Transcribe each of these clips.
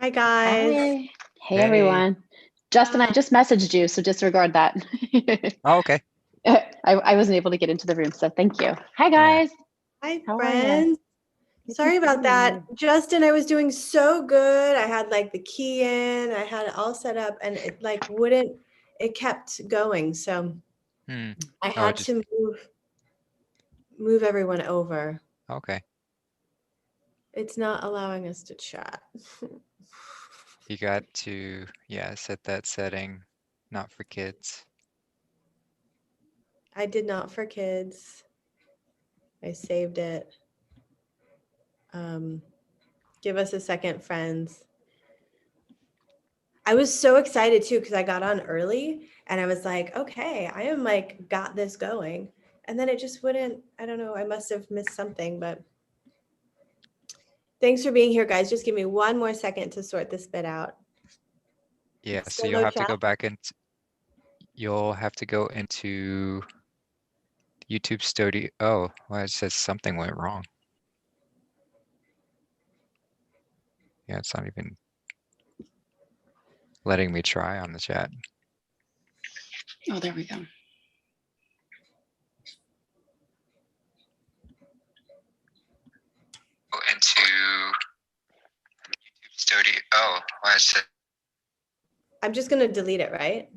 Hi, guys. Hi. Hey, everyone. Justin, I just messaged you, so disregard that. Oh, okay. I wasn't able to get into the room, so thank you. Hi, guys. Hi, How are ya? friends. Good to Sorry about see that. you. Justin, I was doing so good. I had like the key in, I had it all set up, and it like wouldn't, it kept going. So Hmm. I Oh, had to move everyone over. Okay. It's not allowing us to chat. You got to, yeah, set that setting, not for kids. I did not for kids. I saved it. Give us a second, friends. I was so excited too because I got on early and I was like, okay, I am like got this going. And then it just wouldn't, I don't know, I must have missed something, but thanks for being here, guys. Just give me one more second to sort this bit out. Yeah, so Still you'll no have to chat? go back into, you'll have to go into YouTube Studio. Oh, well, it says something went wrong. Yeah, it's not even letting me try on the chat. Oh, there we go. Go into YouTube Studio. Oh, well, it says I'm just going to delete it, right?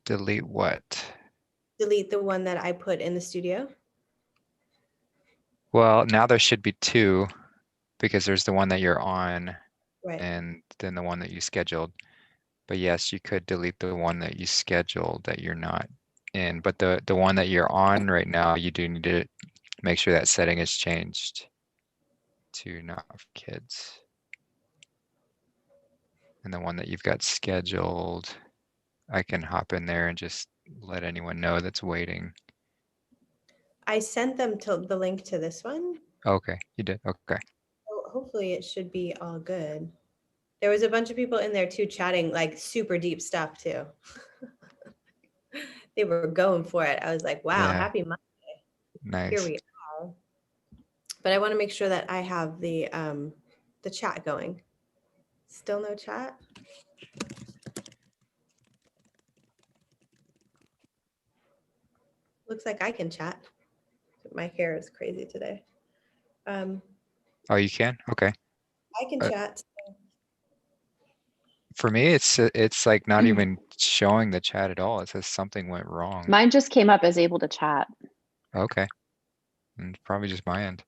delete what? Delete the one that I put in the studio. Well, now there should be two because there's the one that you're on Right. and then the one that you scheduled. But yes, you could delete the one that you scheduled that you're not in. But the one that you're on right now, you do need to make sure that setting is changed to not for kids. And the one that you've got scheduled, I can hop in there and just let anyone know that's waiting. I sent them to the link to this one. Okay, you did. Okay. So hopefully it should be all good. There was a bunch of people in there too chatting like super deep stuff too. They were going for it. I was like, wow, Yeah. happy Monday. Nice. Here we are. But I want to make sure that I have the chat going. Still no chat? Looks like I can chat. My hair is crazy today. Oh, you can? Okay. I can chat. For me, it's like not even showing the chat at all. It says something went wrong. Mine just came up as able to chat. Okay. And probably just my end.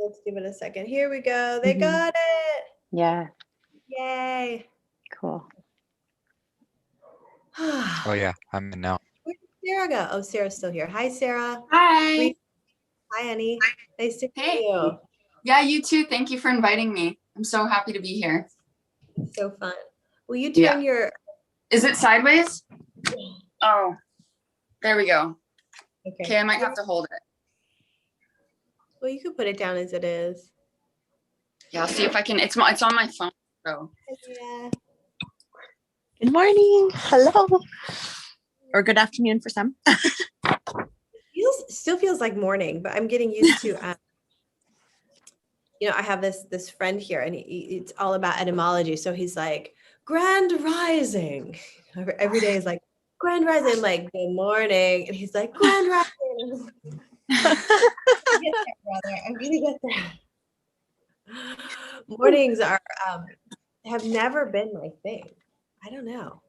Let's give it a second. Here we go. They got it. Yeah, Yay. cool. Oh yeah, I'm in now. Where did Sarah go? Oh, Sarah's still here. Hi, Sarah. Hi. Hi, Annie. Nice to meet Hey. you. Yeah, you too. Thank you for inviting me. I'm so happy to be here. So fun. Will you turn your... Is it sideways? Oh, there we go. Okay. Okay, I might have to hold it. Well, you could put it down as it is. Yeah, I'll see if I can. It's on my phone. So Yeah. Good morning. Hello. Or good afternoon for some. Still feels like morning, but I'm getting used to I have this friend here, and it's all about etymology. So he's like, grand rising. Every day is like, grand rising. I'm like, good morning. And he's like, grand rising. I'm gonna get there, brother. I'm gonna get there. Mornings have never been my thing. I don't know.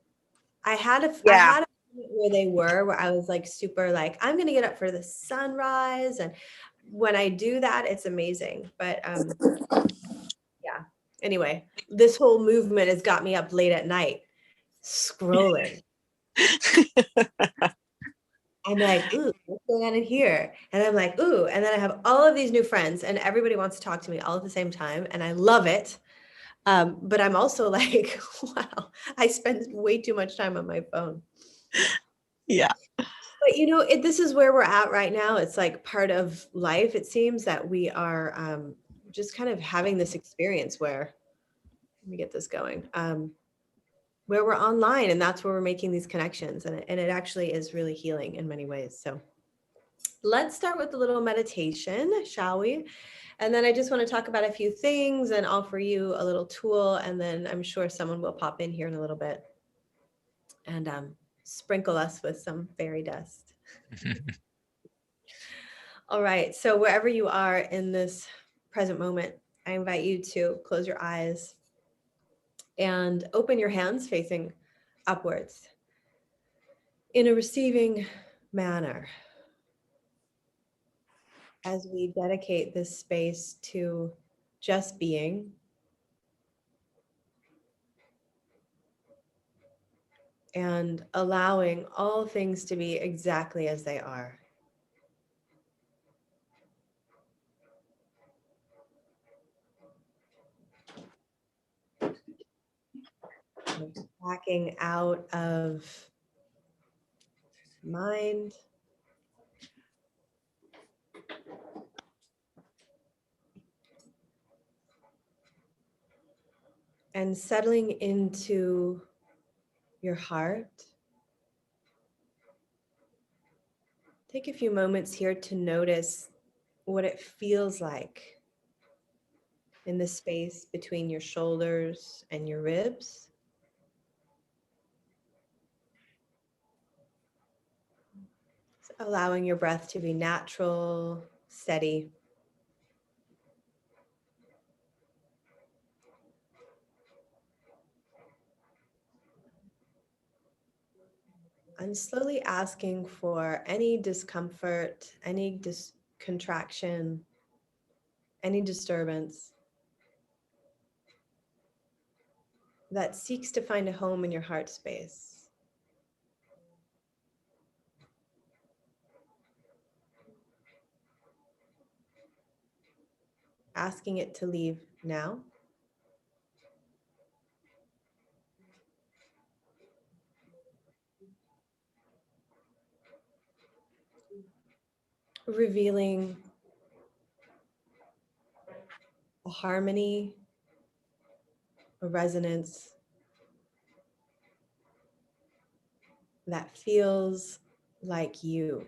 I had a moment where they where I was like super like, I'm gonna get up for the sunrise, and when I do that, it's amazing. But yeah. Anyway, this whole movement has got me up late at night scrolling. I'm like, ooh, what's going on in here? And I'm like, ooh, and then I have all of these new friends, and everybody wants to talk to me all at the same time, and I love it. But I'm also like, wow, I spend way too much time on my phone. Yeah. But this is where we're at right now. It's like part of life. It seems that we are just kind of having this experience where, let me get this going, where we're online, and that's where we're making these connections. And it actually is really healing in many ways. So let's start with a little meditation, shall we? And then I just want to talk about a few things and offer you a little tool. And then I'm sure someone will pop in here in a little bit and sprinkle us with some fairy dust. All right. So wherever you are in this present moment, I invite you to close your eyes and open your hands facing upwards in a receiving manner as we dedicate this space to just being and allowing all things to be exactly as they are. Backing out of mind, and settling into your heart. Take a few moments here to notice what it feels like in the space between your shoulders and your ribs. Allowing your breath to be natural, steady. And slowly asking for any discomfort, any contraction, any disturbance that seeks to find a home in your heart space. Asking it to leave now. Revealing a harmony, a resonance that feels like you.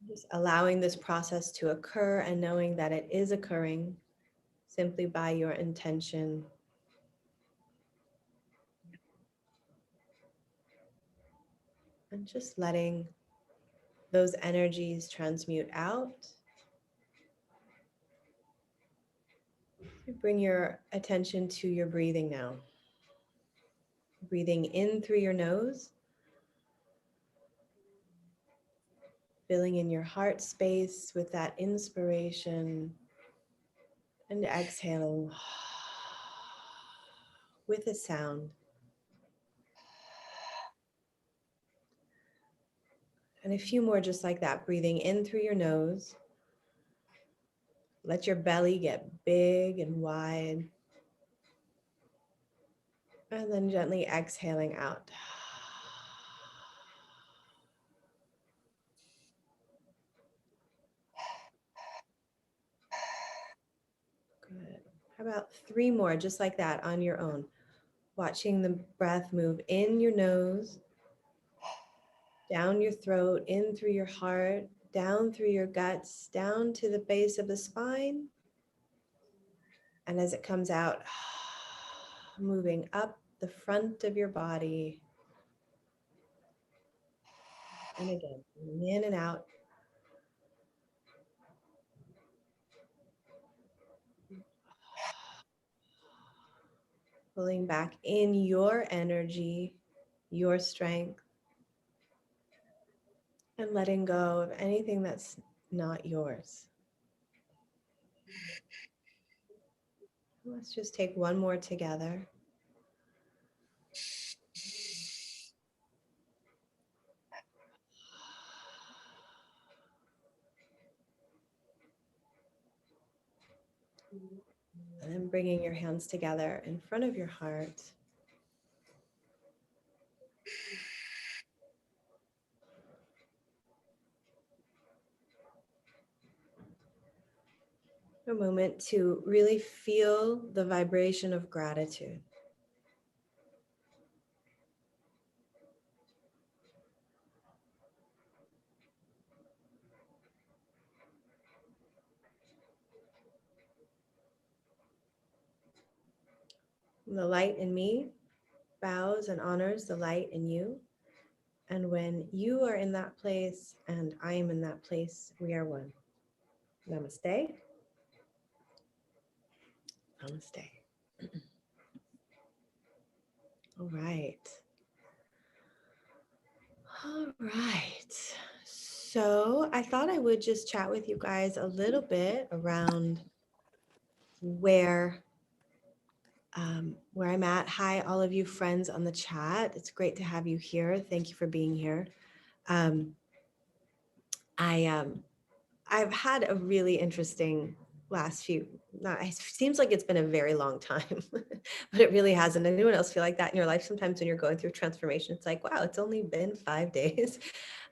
Just allowing this process to occur and knowing that it is occurring simply by your intention. And just letting those energies transmute out. Bring your attention to your breathing now. Breathing in through your nose. Filling in your heart space with that inspiration. And exhaling with a sound. And a few more just like that. Breathing in through your nose. Let your belly get big and wide. And then gently exhaling out. Good. How about 3 more, just like that, on your own? Watching the breath move in your nose, down your throat, in through your heart, down through your guts, down to the base of the spine. And as it comes out, moving up the front of your body. And again, in and out. Pulling back in your energy, your strength, and letting go of anything that's not yours. Let's just take one more together. And then bringing your hands together in front of your heart. A moment to really feel the vibration of gratitude. The light in me bows and honors the light in you. And when you are in that place and I am in that place, we are one. Namaste. Namaste. All right. All right. So I thought I would just chat with you guys a little bit around where I'm at. Hi, all of you friends on the chat. It's great to have you here. Thank you for being here. I've had a really interesting last few, it seems like it's been a very long time, but it really hasn't. Anyone else feel like that in your life? Sometimes when you're going through transformation, it's like, wow, it's only been 5 days.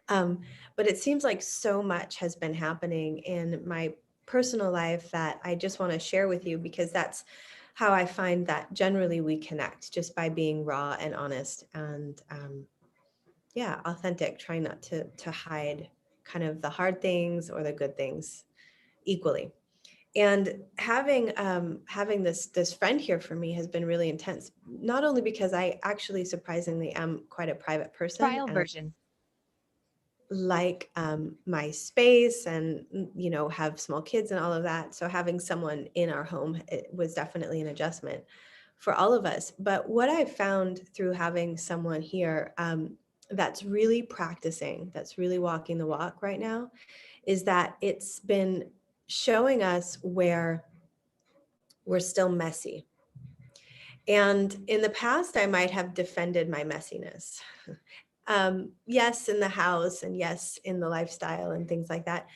But it seems like so much has been happening in my personal life that I just want to share with you, because that's how I find that generally we connect, just by being raw and honest and authentic, trying not to hide kind of the hard things or the good things equally. And having this friend here for me has been really intense, not only because I actually surprisingly am quite a private person. Trial version. Like my space and, have small kids and all of that. So having someone in our home, it was definitely an adjustment for all of us. But what I've found through having someone here that's really practicing, that's really walking the walk right now, is that it's been showing us where we're still messy. And in the past, I might have defended my messiness. Yes, in the house, and yes, in the lifestyle and things like that.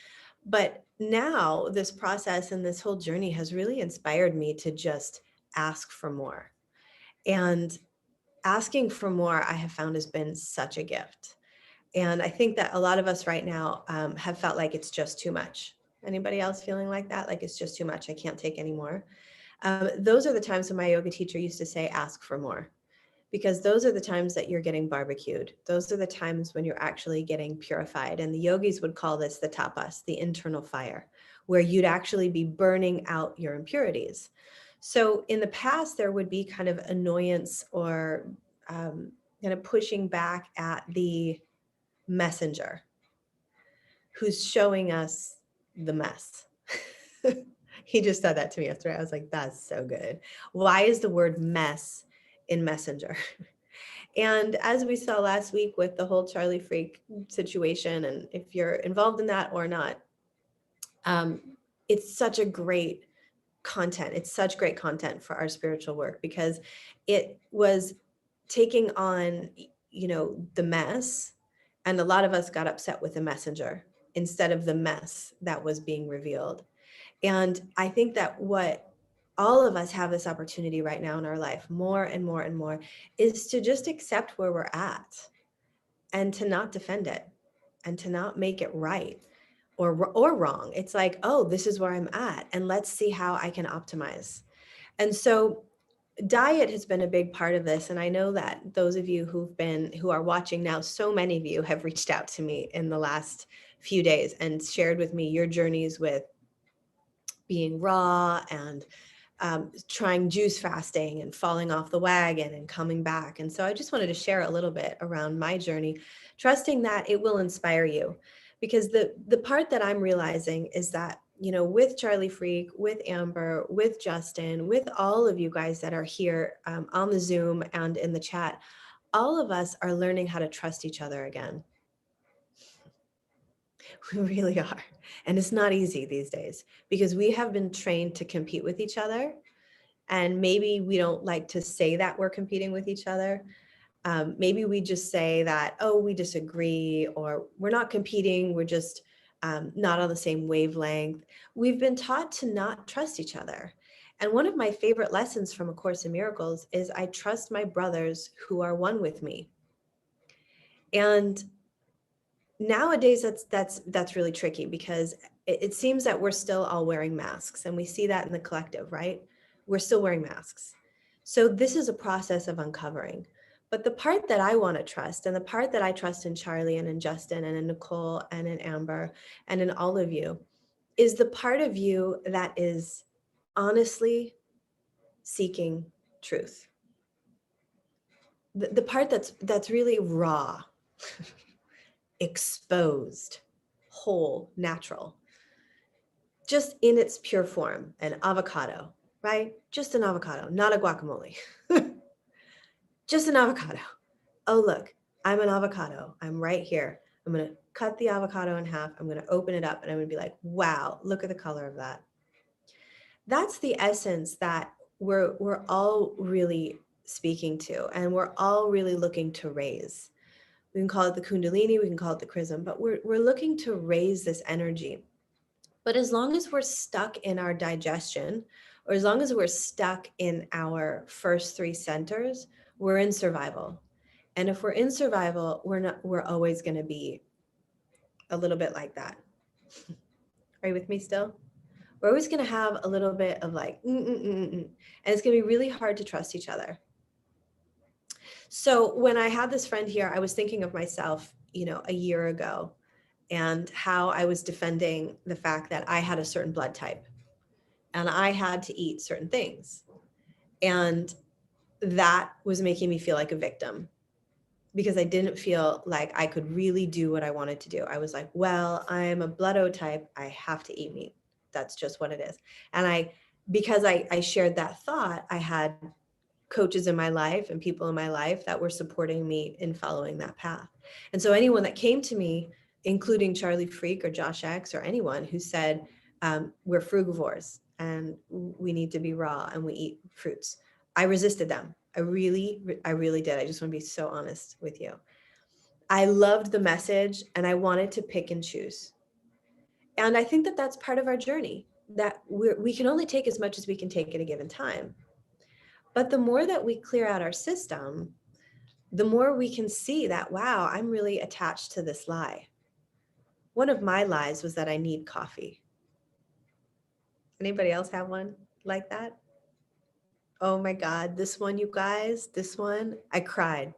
But now this process and this whole journey has really inspired me to just ask for more. And asking for more, I have found, has been such a gift. And I think that a lot of us right now have felt like it's just too much. Anybody else feeling like that? Like it's just too much, I can't take any more. Those are the times when my yoga teacher used to say, ask for more. Because those are the times that you're getting barbecued. Those are the times when you're actually getting purified. And the yogis would call this the tapas, the internal fire, where you'd actually be burning out your impurities. So in the past, there would be kind of annoyance or kind of pushing back at the messenger who's showing us the mess. He just said that to me yesterday. I was like, that's so good. Why is the word mess in messenger? And as we saw last week with the whole Charlie Freak situation, and if you're involved in that or not, it's such a great content. It's such great content for our spiritual work, because it was taking on, the mess. And a lot of us got upset with the messenger instead of the mess that was being revealed. And I think that what all of us have this opportunity right now in our life, more and more and more, is to just accept where we're at and to not defend it and to not make it right or wrong. It's like, oh, this is where I'm at, and let's see how I can optimize. And so diet has been a big part of this. And I know that those of you who are watching now, so many of you have reached out to me in the last few days and shared with me your journeys with being raw and trying juice fasting and falling off the wagon and coming back. And so I just wanted to share a little bit around my journey, trusting that it will inspire you. Because the part that I'm realizing is that, you know, with Charlie Freak, with Amber, with Justin, with all of you guys that are here on the Zoom and in the chat, all of us are learning how to trust each other again. We really are. And it's not easy these days because we have been trained to compete with each other. And maybe we don't like to say that we're competing with each other. Maybe we just say that, oh, we disagree, or we're not competing, we're just not on the same wavelength. We've been taught to not trust each other. And one of my favorite lessons from A Course in Miracles is I trust my brothers who are one with me. And nowadays that's really tricky because it seems that we're still all wearing masks, and we see that in the collective, right? We're still wearing masks. So this is a process of uncovering. But the part that I want to trust, and the part that I trust in Charlie and in Justin and in Nicole and in Amber and in all of you, is the part of you that is honestly seeking truth. The part that's really raw, exposed, whole, natural, just in its pure form, an avocado, right? Just an avocado, not a guacamole. Just an avocado. Oh, look, I'm an avocado. I'm right here. I'm going to cut the avocado in half. I'm going to open it up and I'm going to be like, wow, look at the color of that. That's the essence that we're all really speaking to, and we're all really looking to raise. We can call it the Kundalini, we can call it the Chrism, but we're looking to raise this energy. But as long as we're stuck in our digestion, or as long as we're stuck in our first three centers, we're in survival. And if we're in survival, we're always going to be a little bit like that. Are you with me still? We're always going to have a little bit of like, and it's going to be really hard to trust each other. So when I had this friend here, I was thinking of myself, you know, a year ago, and how I was defending the fact that I had a certain blood type and I had to eat certain things. And that was making me feel like a victim because I didn't feel like I could really do what I wanted to do. I was like, well, I'm a blood O type, I have to eat meat. That's just what it is. And because I shared that thought, I had coaches in my life and people in my life that were supporting me in following that path. And so anyone that came to me, including Charlie Freak or Josh X or anyone who said, we're frugivores and we need to be raw and we eat fruits, I resisted them. I really did. I just want to be so honest with you. I loved the message and I wanted to pick and choose. And I think that that's part of our journey, that we can only take as much as we can take at a given time. But the more that we clear out our system, the more we can see that, wow, I'm really attached to this lie. One of my lies was that I need coffee. Anybody else have one like that? Oh my God, this one, you guys, this one, I cried.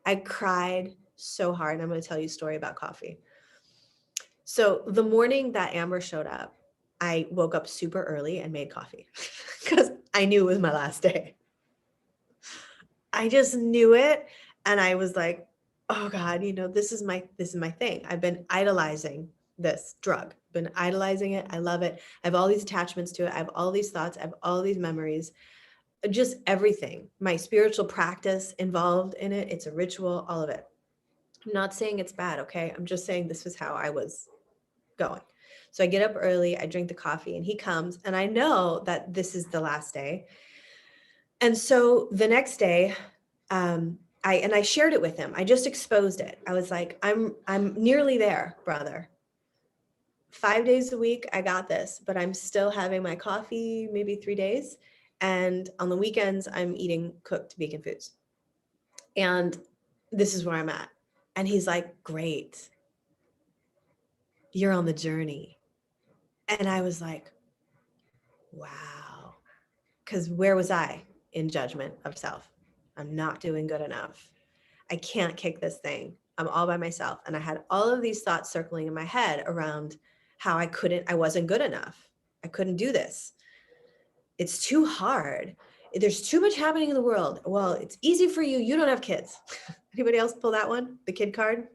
I cried so hard. And I'm going to tell you a story about coffee. So the morning that Amber showed up, I woke up super early and made coffee because I knew it was my last day. I just knew it. And I was like, oh God, you know, this is my thing. I've been idolizing this drug, been idolizing it. I love it. I have all these attachments to it. I have all these thoughts. I have all these memories, just everything. My spiritual practice involved in it. It's a ritual, all of it. I'm not saying it's bad. Okay. I'm just saying this was how I was going. So I get up early, I drink the coffee, and he comes, and I know that this is the last day. And so the next day, I shared it with him. I just exposed it. I was like, I'm nearly there, brother. 5 days a week, I got this, but I'm still having my coffee maybe 3 days. And on the weekends, I'm eating cooked vegan foods. And this is where I'm at. And he's like, great. You're on the journey. And I was like, wow. Because where was I? In judgment of self. I'm not doing good enough. I can't kick this thing. I'm all by myself. And I had all of these thoughts circling in my head around how I wasn't good enough. I couldn't do this. It's too hard. There's too much happening in the world. Well, it's easy for you. You don't have kids. Anybody else pull that one? The kid card?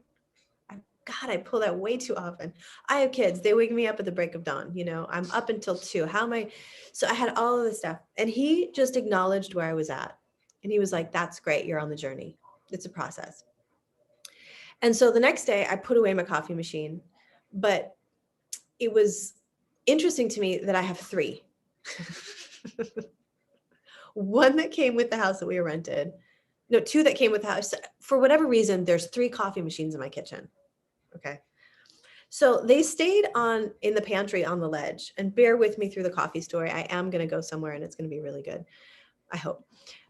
God, I pull that way too often. I have kids. They wake me up at the break of dawn. You know, I'm up until 2. How am I? So I had all of this stuff. And he just acknowledged where I was at. And he was like, that's great. You're on the journey. It's a process. And so the next day I put away my coffee machine, but it was interesting to me that I have 3. One that came with the house that we rented. No, 2 that came with the house. For whatever reason, there's 3 coffee machines in my kitchen. Okay. So they stayed in the pantry on the ledge, and bear with me through the coffee story. I am going to go somewhere and it's going to be really good. I hope.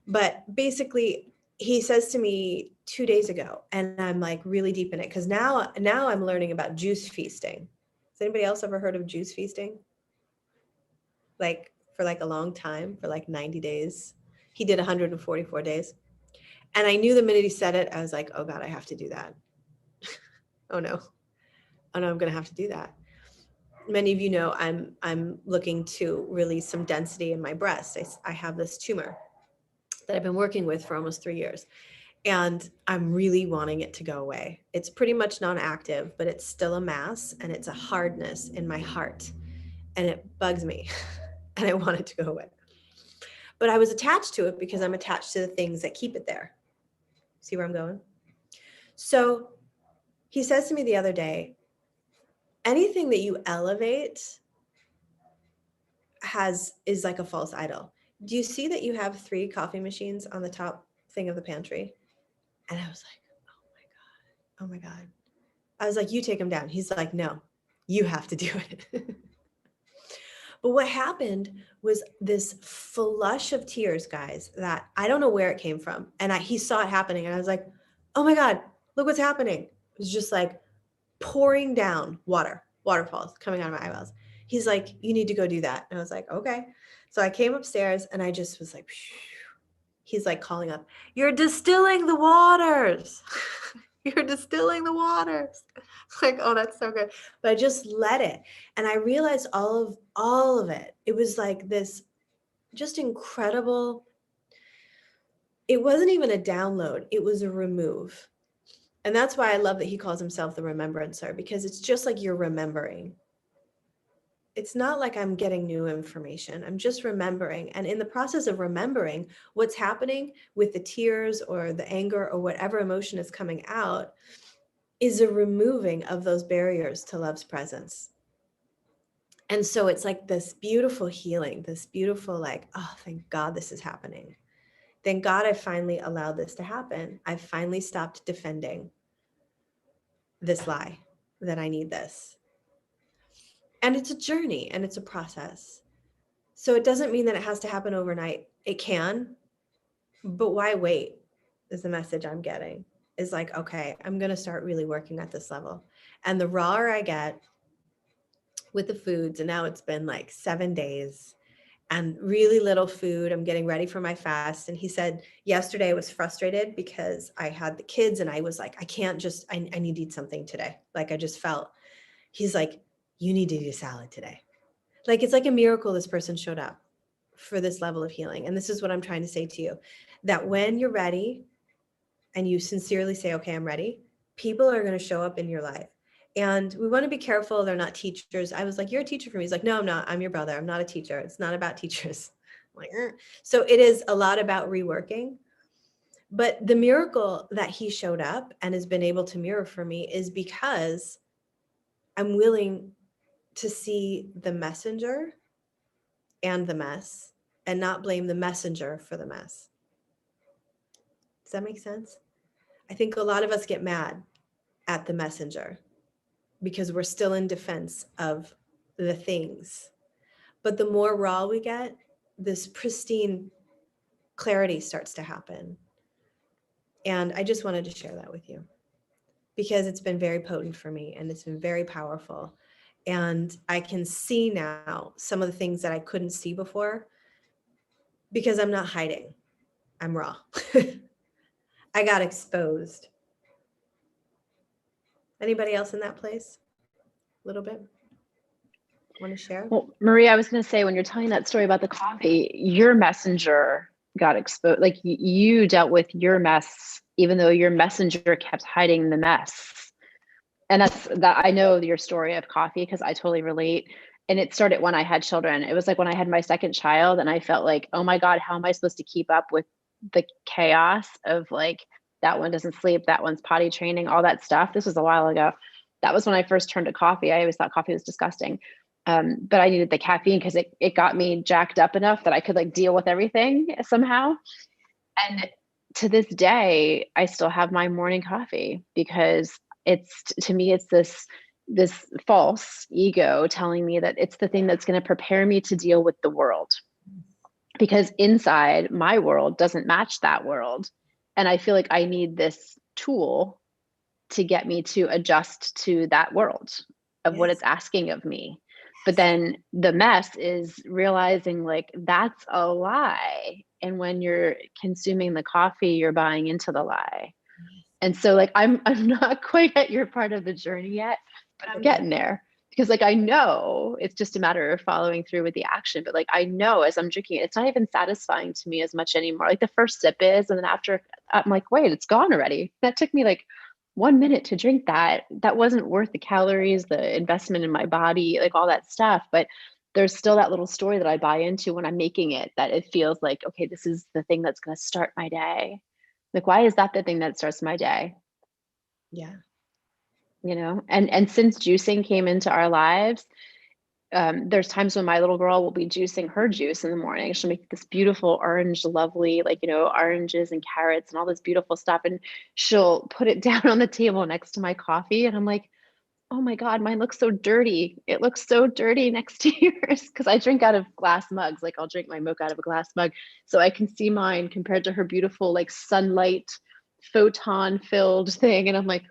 But basically he says to me 2 days ago, and I'm like really deep in it. Cause now I'm learning about juice feasting. Has anybody else ever heard of juice feasting? Like for like a long time, for like 90 days. He did 144 days. And I knew the minute he said it, I was like, oh God, I have to do that. Oh no, I'm going to have to do that. Many of you know I'm looking to release some density in my breast. I have this tumor that I've been working with for almost 3 years, and I'm really wanting it to go away. It's pretty much non-active, but it's still a mass, and it's a hardness in my heart, and it bugs me, and I want it to go away. But I was attached to it because I'm attached to the things that keep it there. See where I'm going? So he says to me the other day, anything that you elevate is like a false idol. Do you see that you have 3 coffee machines on the top thing of the pantry? And I was like, oh my God. I was like, you take them down. He's like, no, you have to do it. But what happened was this flush of tears, guys, that I don't know where it came from. And he saw it happening. And I was like, oh my God, look what's happening. It was just like pouring down waterfalls coming out of my eyeballs. He's like, you need to go do that. And I was like, okay. So I came upstairs and I just was like, phew. He's like calling up, you're distilling the waters. You're distilling the waters. It's like, oh, that's so good. But I just let it. And I realized all of it. It was like this just incredible. It wasn't even a download. It was a remove. And that's why I love that he calls himself the remembrancer, because it's just like you're remembering. It's not like I'm getting new information. I'm just remembering. And in the process of remembering, what's happening with the tears or the anger or whatever emotion is coming out is a removing of those barriers to love's presence. And so it's like this beautiful healing, this beautiful like, oh, thank God this is happening. Thank God I finally allowed this to happen. I finally stopped defending this lie that I need this. And it's a journey and it's a process. So it doesn't mean that it has to happen overnight. It can, but why wait is the message I'm getting. Is like, okay, I'm going to start really working at this level. And the rawer I get with the foods, and now it's been like 7 days and really little food. I'm getting ready for my fast. And he said yesterday I was frustrated because I had the kids and I was like, I need to eat something today. Like I just felt, he's like, you need to eat a salad today. Like, it's like a miracle this person showed up for this level of healing. And this is what I'm trying to say to you, that when you're ready and you sincerely say, okay, I'm ready, people are going to show up in your life. And we want to be careful. They're not teachers. I was like, you're a teacher for me. He's like, no, I'm not. I'm your brother. I'm not a teacher. It's not about teachers. I'm like, So it is a lot about reworking. But the miracle that he showed up and has been able to mirror for me is because I'm willing to see the messenger and the mess and not blame the messenger for the mess. Does that make sense? I think a lot of us get mad at the messenger because we're still in defense of the things. But the more raw we get, this pristine clarity starts to happen. And I just wanted to share that with you because it's been very potent for me and it's been very powerful. And I can see now some of the things that I couldn't see before because I'm not hiding. I'm raw. I got exposed. Anybody else in that place? A little bit? Want to share? Well, Maria, I was going to say, when you're telling that story about the coffee, your messenger got exposed. Like you dealt with your mess, even though your messenger kept hiding the mess. And that I know your story of coffee because I totally relate. And it started when I had children. It was like when I had my second child and I felt like, oh my God, how am I supposed to keep up with the chaos of like, that one doesn't sleep, that one's potty training, all that stuff. This was a while ago. That was when I first turned to coffee. I always thought coffee was disgusting. But I needed the caffeine because it got me jacked up enough that I could like deal with everything somehow. And to this day, I still have my morning coffee because to me, it's this false ego telling me that it's the thing that's going to prepare me to deal with the world. Because inside my world doesn't match that world. And I feel like I need this tool to get me to adjust to that world of what it's asking of me. But then the mess is realizing like that's a lie. And when you're consuming the coffee, you're buying into the lie. And so like I'm not quite at your part of the journey yet, but I'm getting there. Because like I know it's just a matter of following through with the action. But like I know as I'm drinking it, it's not even satisfying to me as much anymore. Like the first sip is, and then after I'm like, wait, it's gone already. That took me like 1 minute to drink that. That wasn't worth the calories, the investment in my body, like all that stuff. But there's still that little story that I buy into when I'm making it, that it feels like, okay, this is the thing that's going to start my day. Like, why is that the thing that starts my day? Yeah. You know, and since juicing came into our lives, there's times when my little girl will be juicing her juice in the morning. She'll make this beautiful orange, lovely, like, you know, oranges and carrots and all this beautiful stuff. And she'll put it down on the table next to my coffee. And I'm like, oh my God, mine looks so dirty. It looks so dirty next to yours. Cause I drink out of glass mugs. Like I'll drink my mocha out of a glass mug. So I can see mine compared to her beautiful, like sunlight, photon filled thing. And I'm like,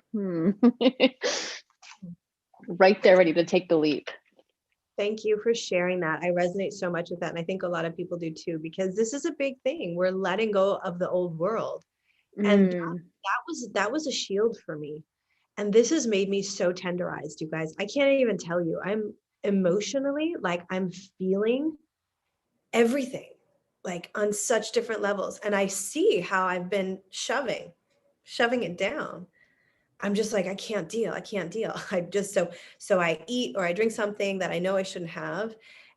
right there, ready to take the leap. Thank you for sharing that. I resonate so much with that. And I think a lot of people do too, because this is a big thing. We're letting go of the old world. And that was a shield for me. And this has made me so tenderized, you guys. I can't even tell you. I'm emotionally, like I'm feeling everything, like on such different levels. And I see how I've been shoving it down. I'm just like, I can't deal. I just, so I eat or I drink something that I know I shouldn't have.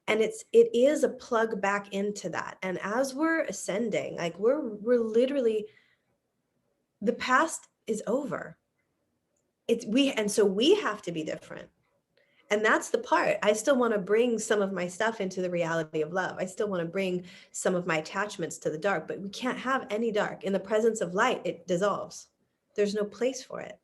And it is a plug back into that. And as we're ascending, like we're literally, the past is over. So we have to be different. And that's the part. I still want to bring some of my stuff into the reality of love. I still want to bring some of my attachments to the dark, but we can't have any dark. In the presence of light, it dissolves. There's no place for it.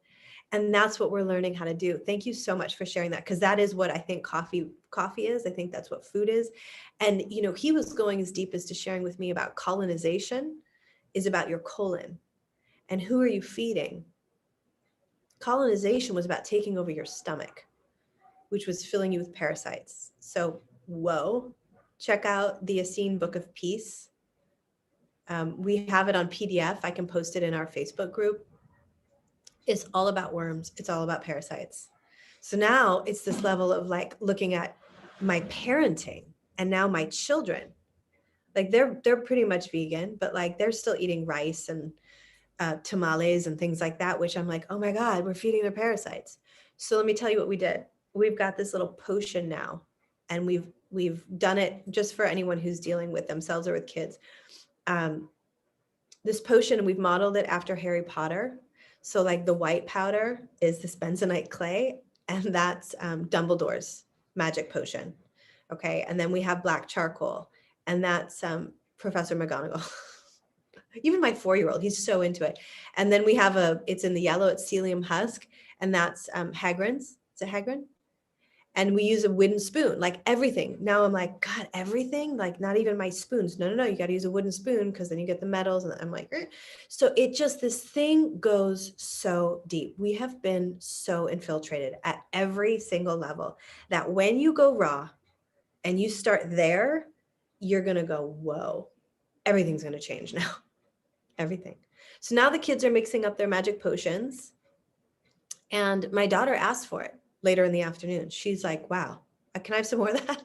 And that's what we're learning how to do. Thank you so much for sharing that, because that is what I think coffee is. I think that's what food is. And, you know, he was going as deep as to sharing with me about colonization is about your colon. And who are you feeding? Colonization was about taking over your stomach, which was filling you with parasites. So, whoa, check out the Essene Book of Peace. We have it on PDF. I can post it in our Facebook group. It's all about worms. It's all about parasites. So now it's this level of like looking at my parenting and now my children. Like they're pretty much vegan, but like they're still eating rice and tamales and things like that, which I'm like, oh my God, we're feeding their parasites. So let me tell you what we did. We've got this little potion now, and we've done it just for anyone who's dealing with themselves or with kids. This potion, we've modeled it after Harry Potter. So like the white powder is this bentonite clay, and that's Dumbledore's magic potion. Okay. And then we have black charcoal, and that's Professor McGonagall. Even my 4-year-old, he's so into it. And then we have it's in the yellow, it's psyllium husk, and that's Hagrid's. Is it Hagrid? And we use a wooden spoon, like everything. Now I'm like, God, everything? Like not even my spoons. No. You got to use a wooden spoon because then you get the metals. And I'm like, eh. So it just, this thing goes so deep. We have been so infiltrated at every single level that when you go raw and you start there, you're going to go, whoa, everything's going to change now. Everything. So now the kids are mixing up their magic potions. And my daughter asked for it later in the afternoon. She's like, wow, can I have some more of that?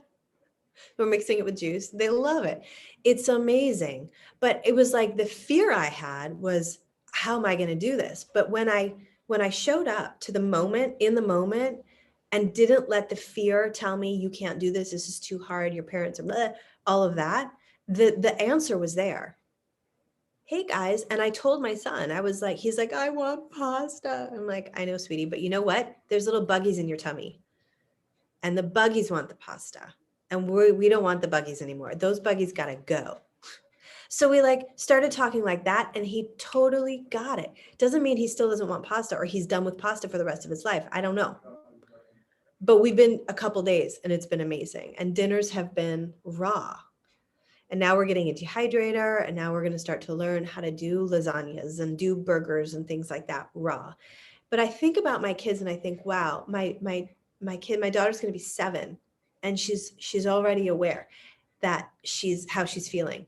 We're mixing it with juice. They love it. It's amazing. But it was like the fear I had was, how am I going to do this? But when I showed up to the moment, in the moment, and didn't let the fear tell me, you can't do this, this is too hard, your parents are blah, all of that, the answer was there. Hey guys. And I told my son, I was like, he's like, I want pasta. I'm like, I know, sweetie, but you know what? There's little buggies in your tummy. And the buggies want the pasta. And we don't want the buggies anymore. Those buggies got to go. So we like started talking like that, and he totally got it. Doesn't mean he still doesn't want pasta or he's done with pasta for the rest of his life. I don't know. But we've been a couple days and it's been amazing. And dinners have been raw. And now we're getting a dehydrator, and now we're going to start to learn how to do lasagnas and do burgers and things like that raw. But I think about my kids and I think, wow, my daughter's going to be 7, and she's already aware that how she's feeling.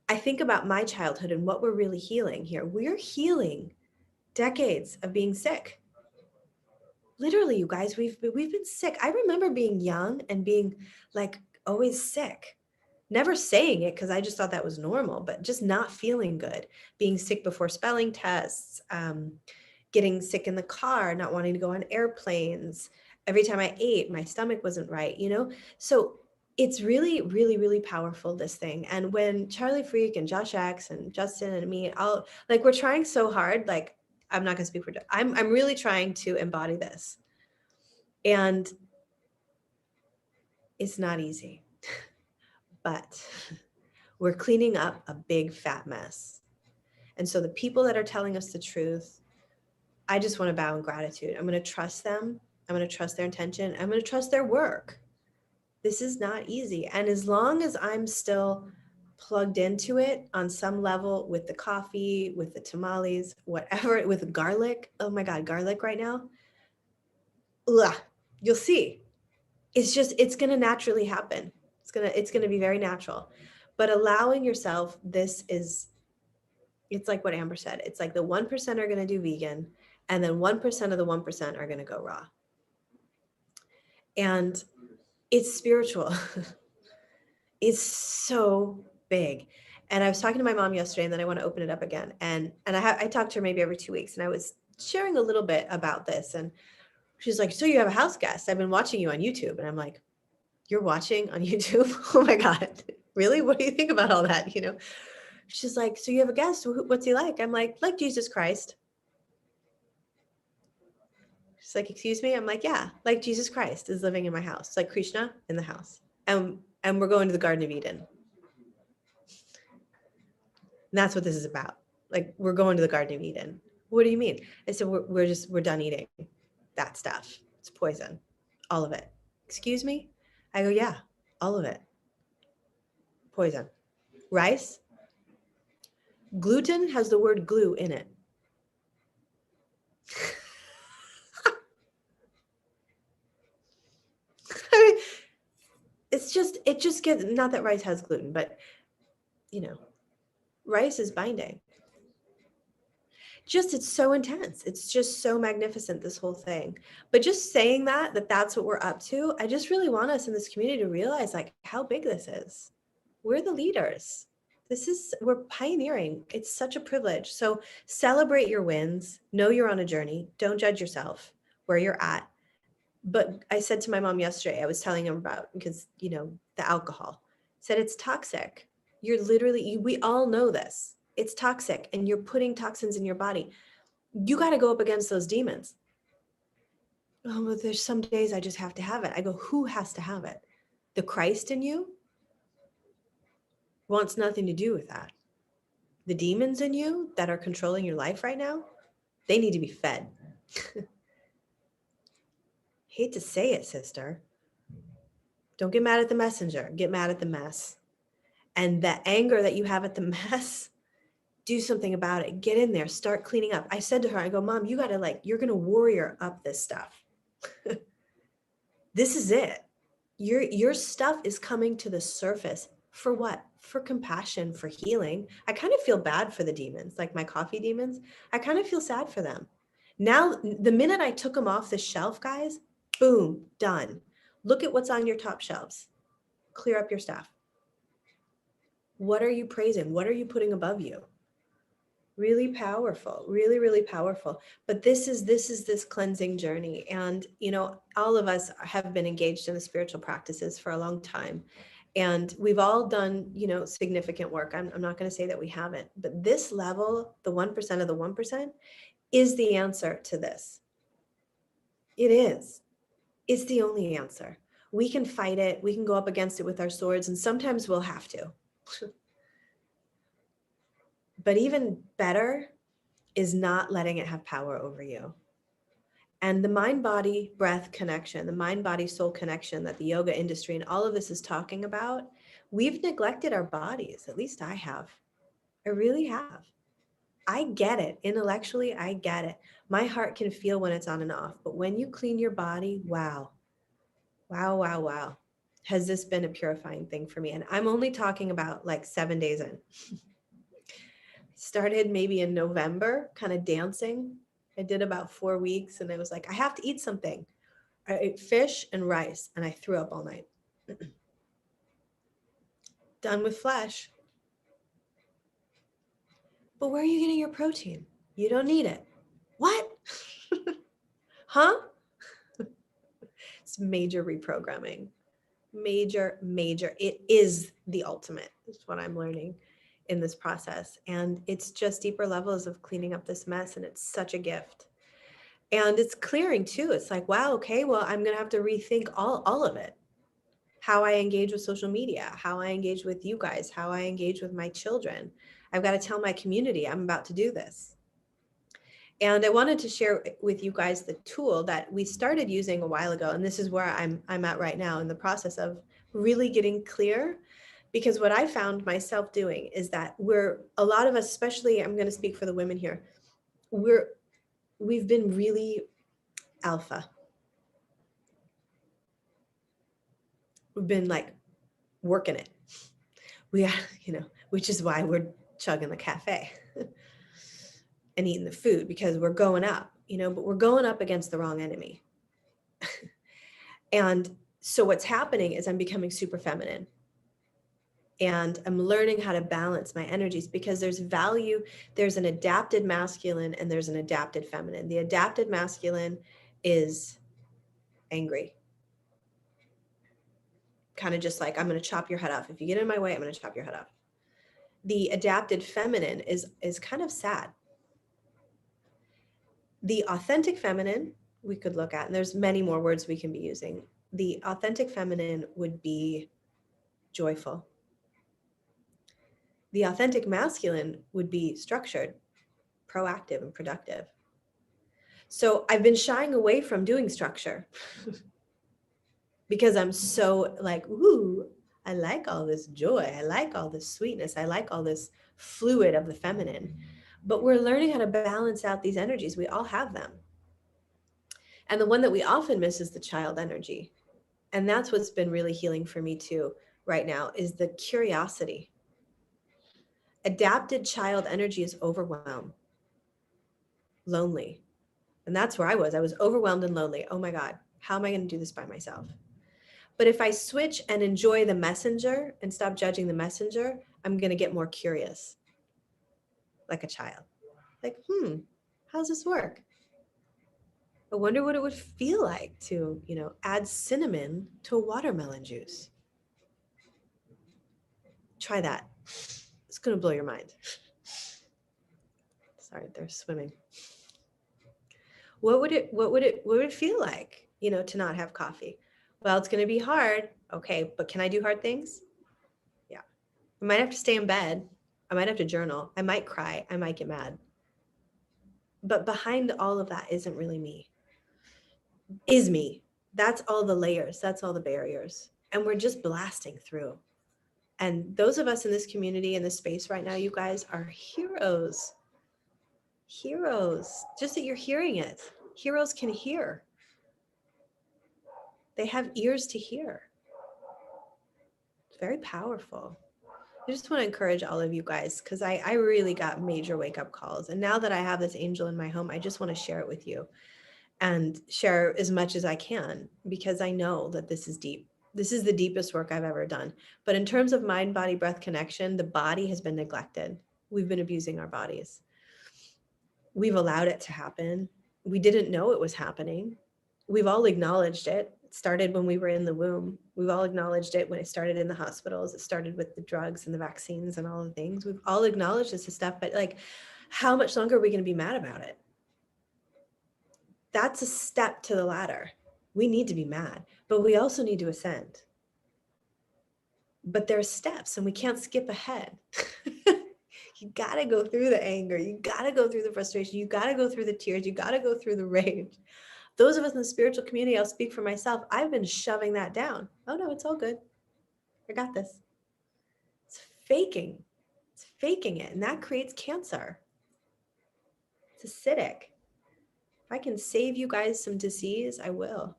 I think about my childhood and what we're really healing here. We're healing decades of being sick. Literally, you guys, we've been sick. I remember being young and being like always sick. Never saying it because I just thought that was normal, but just not feeling good, being sick before spelling tests, getting sick in the car, not wanting to go on airplanes. Every time I ate, my stomach wasn't right, So it's really, really, really powerful, this thing. And when Charlie Freak and Josh X and Justin and me, we're trying so hard, like, I'm not gonna speak for, I'm really trying to embody this. And it's not easy. But we're cleaning up a big fat mess. And so the people that are telling us the truth, I just want to bow in gratitude. I'm going to trust them. I'm going to trust their intention. I'm going to trust their work. This is not easy. And as long as I'm still plugged into it on some level with the coffee, with the tamales, whatever, with garlic. Oh my God, garlic right now. Ugh, you'll see. It's going to naturally happen. It's going to be very natural. But allowing yourself, it's like what Amber said. It's like the 1% are going to do vegan, and then 1% of the 1% are going to go raw. And it's spiritual. It's so big. And I was talking to my mom yesterday, and then I want to open it up again. And I talk to her maybe every 2 weeks, and I was sharing a little bit about this. And she's like, so you have a house guest. I've been watching you on YouTube. And I'm like, you're watching on YouTube? Oh my God. Really? What do you think about all that? She's like, so you have a guest. What's he like? I'm like Jesus Christ. She's like, excuse me? I'm like, yeah, like Jesus Christ is living in my house. It's like Krishna in the house. And we're going to the Garden of Eden. And that's what this is about. Like, we're going to the Garden of Eden. What do you mean? I said, we're done eating that stuff. It's poison. All of it. Excuse me? I go, yeah, all of it. Poison. Rice. Gluten has the word glue in it. I mean, it just gets, not that rice has gluten, but rice is binding. It's so intense. It's just so magnificent, this whole thing. But just saying that's what we're up to, I just really want us in this community to realize like how big this is. We're the leaders. We're pioneering. It's such a privilege. So celebrate your wins. Know you're on a journey. Don't judge yourself where you're at. But I said to my mom yesterday, I was telling him about, because, the alcohol, said it's toxic. We all know this. It's toxic, and you're putting toxins in your body. You got to go up against those demons. Oh, but there's some days I just have to have it. I go, who has to have it? The Christ in you wants nothing to do with that. The demons in you that are controlling your life right now, they need to be fed. hate to say it, sister. Don't get mad at the messenger. Get mad at the mess. And the anger that you have at the mess, do something about it. Get in there. Start cleaning up. I said to her, I go, Mom, you got to you're going to warrior up this stuff. This is it. Your stuff is coming to the surface. For what? For compassion, for healing. I kind of feel bad for the demons, like my coffee demons. I kind of feel sad for them. Now, the minute I took them off the shelf, guys, boom, done. Look at what's on your top shelves. Clear up your stuff. What are you praising? What are you putting above you? Really powerful, really, really powerful. But this is this cleansing journey. And, all of us have been engaged in the spiritual practices for a long time. And we've all done, significant work. I'm not going to say that we haven't, but this level, the 1% of the 1%, is the answer to this. It is. It's the only answer. We can fight it. We can go up against it with our swords, and sometimes we'll have to. But even better is not letting it have power over you. And the mind-body breath connection, the mind-body soul connection that the yoga industry and all of this is talking about, we've neglected our bodies. At least I have. I really have. I get it. Intellectually, I get it. My heart can feel when it's on and off. But when you clean your body, wow. Wow, wow, wow. Has this been a purifying thing for me? And I'm only talking about 7 days in. Started maybe in November, kind of dancing. I did about 4 weeks and I was like, I have to eat something. I ate fish and rice and I threw up all night. Done with flesh. But where are you getting your protein? You don't need it. What? Huh? It's major reprogramming. Major. It is the ultimate. Is what I'm learning in this process. And it's just deeper levels of cleaning up this mess. And it's such a gift. And it's clearing too. It's like, wow, okay, well, I'm going to have to rethink all of it. How I engage with social media, how I engage with you guys, how I engage with my children. I've got to tell my community I'm about to do this. And I wanted to share with you guys the tool that we started using a while ago. And this is where I'm at right now in the process of really getting clear. Because what I found myself doing is that a lot of us, especially, I'm going to speak for the women here, we've been really alpha. We've been working it. We are, which is why we're chugging the cafe and eating the food, because we're going up, but we're going up against the wrong enemy. And so what's happening is I'm becoming super feminine. And I'm learning how to balance my energies, because there's value. There's an adapted masculine and there's an adapted feminine. The adapted masculine is angry. Kind of just like, I'm going to chop your head off. If you get in my way, I'm going to chop your head off. The adapted feminine is kind of sad. The authentic feminine we could look at, and there's many more words we can be using. The authentic feminine would be joyful. The authentic masculine would be structured, proactive, and productive. So I've been shying away from doing structure because I'm so ooh, I like all this joy. I like all this sweetness. I like all this fluid of the feminine. But we're learning how to balance out these energies. We all have them. And the one that we often miss is the child energy. And that's what's been really healing for me too right now, is the curiosity. Adapted child energy is overwhelmed, lonely. And that's where I was. I was overwhelmed and lonely. Oh my God, how am I going to do this by myself? But if I switch and enjoy the messenger and stop judging the messenger, I'm going to get more curious, like a child. How's this work? I wonder what it would feel like to, add cinnamon to a watermelon juice. Try that. It's going to blow your mind. Sorry, they're swimming. What would it feel like, to not have coffee? Well, it's going to be hard. Okay, but can I do hard things? Yeah. I might have to stay in bed. I might have to journal. I might cry. I might get mad. But behind all of that isn't really me. Is me. That's all the layers. That's all the barriers. And we're just blasting through. And those of us in this community, in this space right now, you guys are heroes. Heroes. Just that you're hearing it. Heroes can hear. They have ears to hear. It's very powerful. I just want to encourage all of you guys, because I really got major wake-up calls. And now that I have this angel in my home, I just want to share it with you and share as much as I can, because I know that this is deep. This is the deepest work I've ever done. But in terms of mind, body, breath connection, the body has been neglected. We've been abusing our bodies. We've allowed it to happen. We didn't know it was happening. We've all acknowledged it. It started when we were in the womb. We've all acknowledged it when it started in the hospitals. It started with the drugs and the vaccines and all the things. We've all acknowledged this stuff, but like, how much longer are we going to be mad about it? That's a step to the ladder. We need to be mad, but we also need to ascend. But there's steps and we can't skip ahead. You got to go through the anger. You got to go through the frustration. You got to go through the tears. You got to go through the rage. Those of us in the spiritual community, I'll speak for myself, I've been shoving that down. Oh no, it's all good. I got this. It's faking. It's faking it. And that creates cancer. It's acidic. If I can save you guys some disease, I will.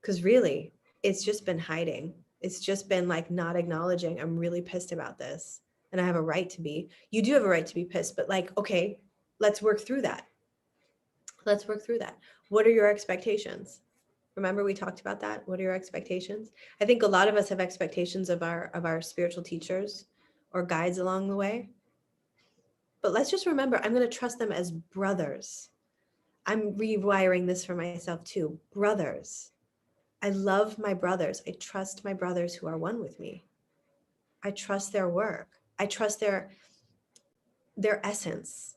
Because really, it's just been hiding. It's just been like not acknowledging, I'm really pissed about this. And I have a right to be. You do have a right to be pissed, but like, okay, let's work through that. Let's work through that. What are your expectations? Remember we talked about that? What are your expectations? I think a lot of us have expectations of our spiritual teachers or guides along the way. But let's just remember, I'm going to trust them as brothers. I'm rewiring this for myself too. Brothers. I love my brothers. I trust my brothers who are one with me. I trust their work. I trust their essence.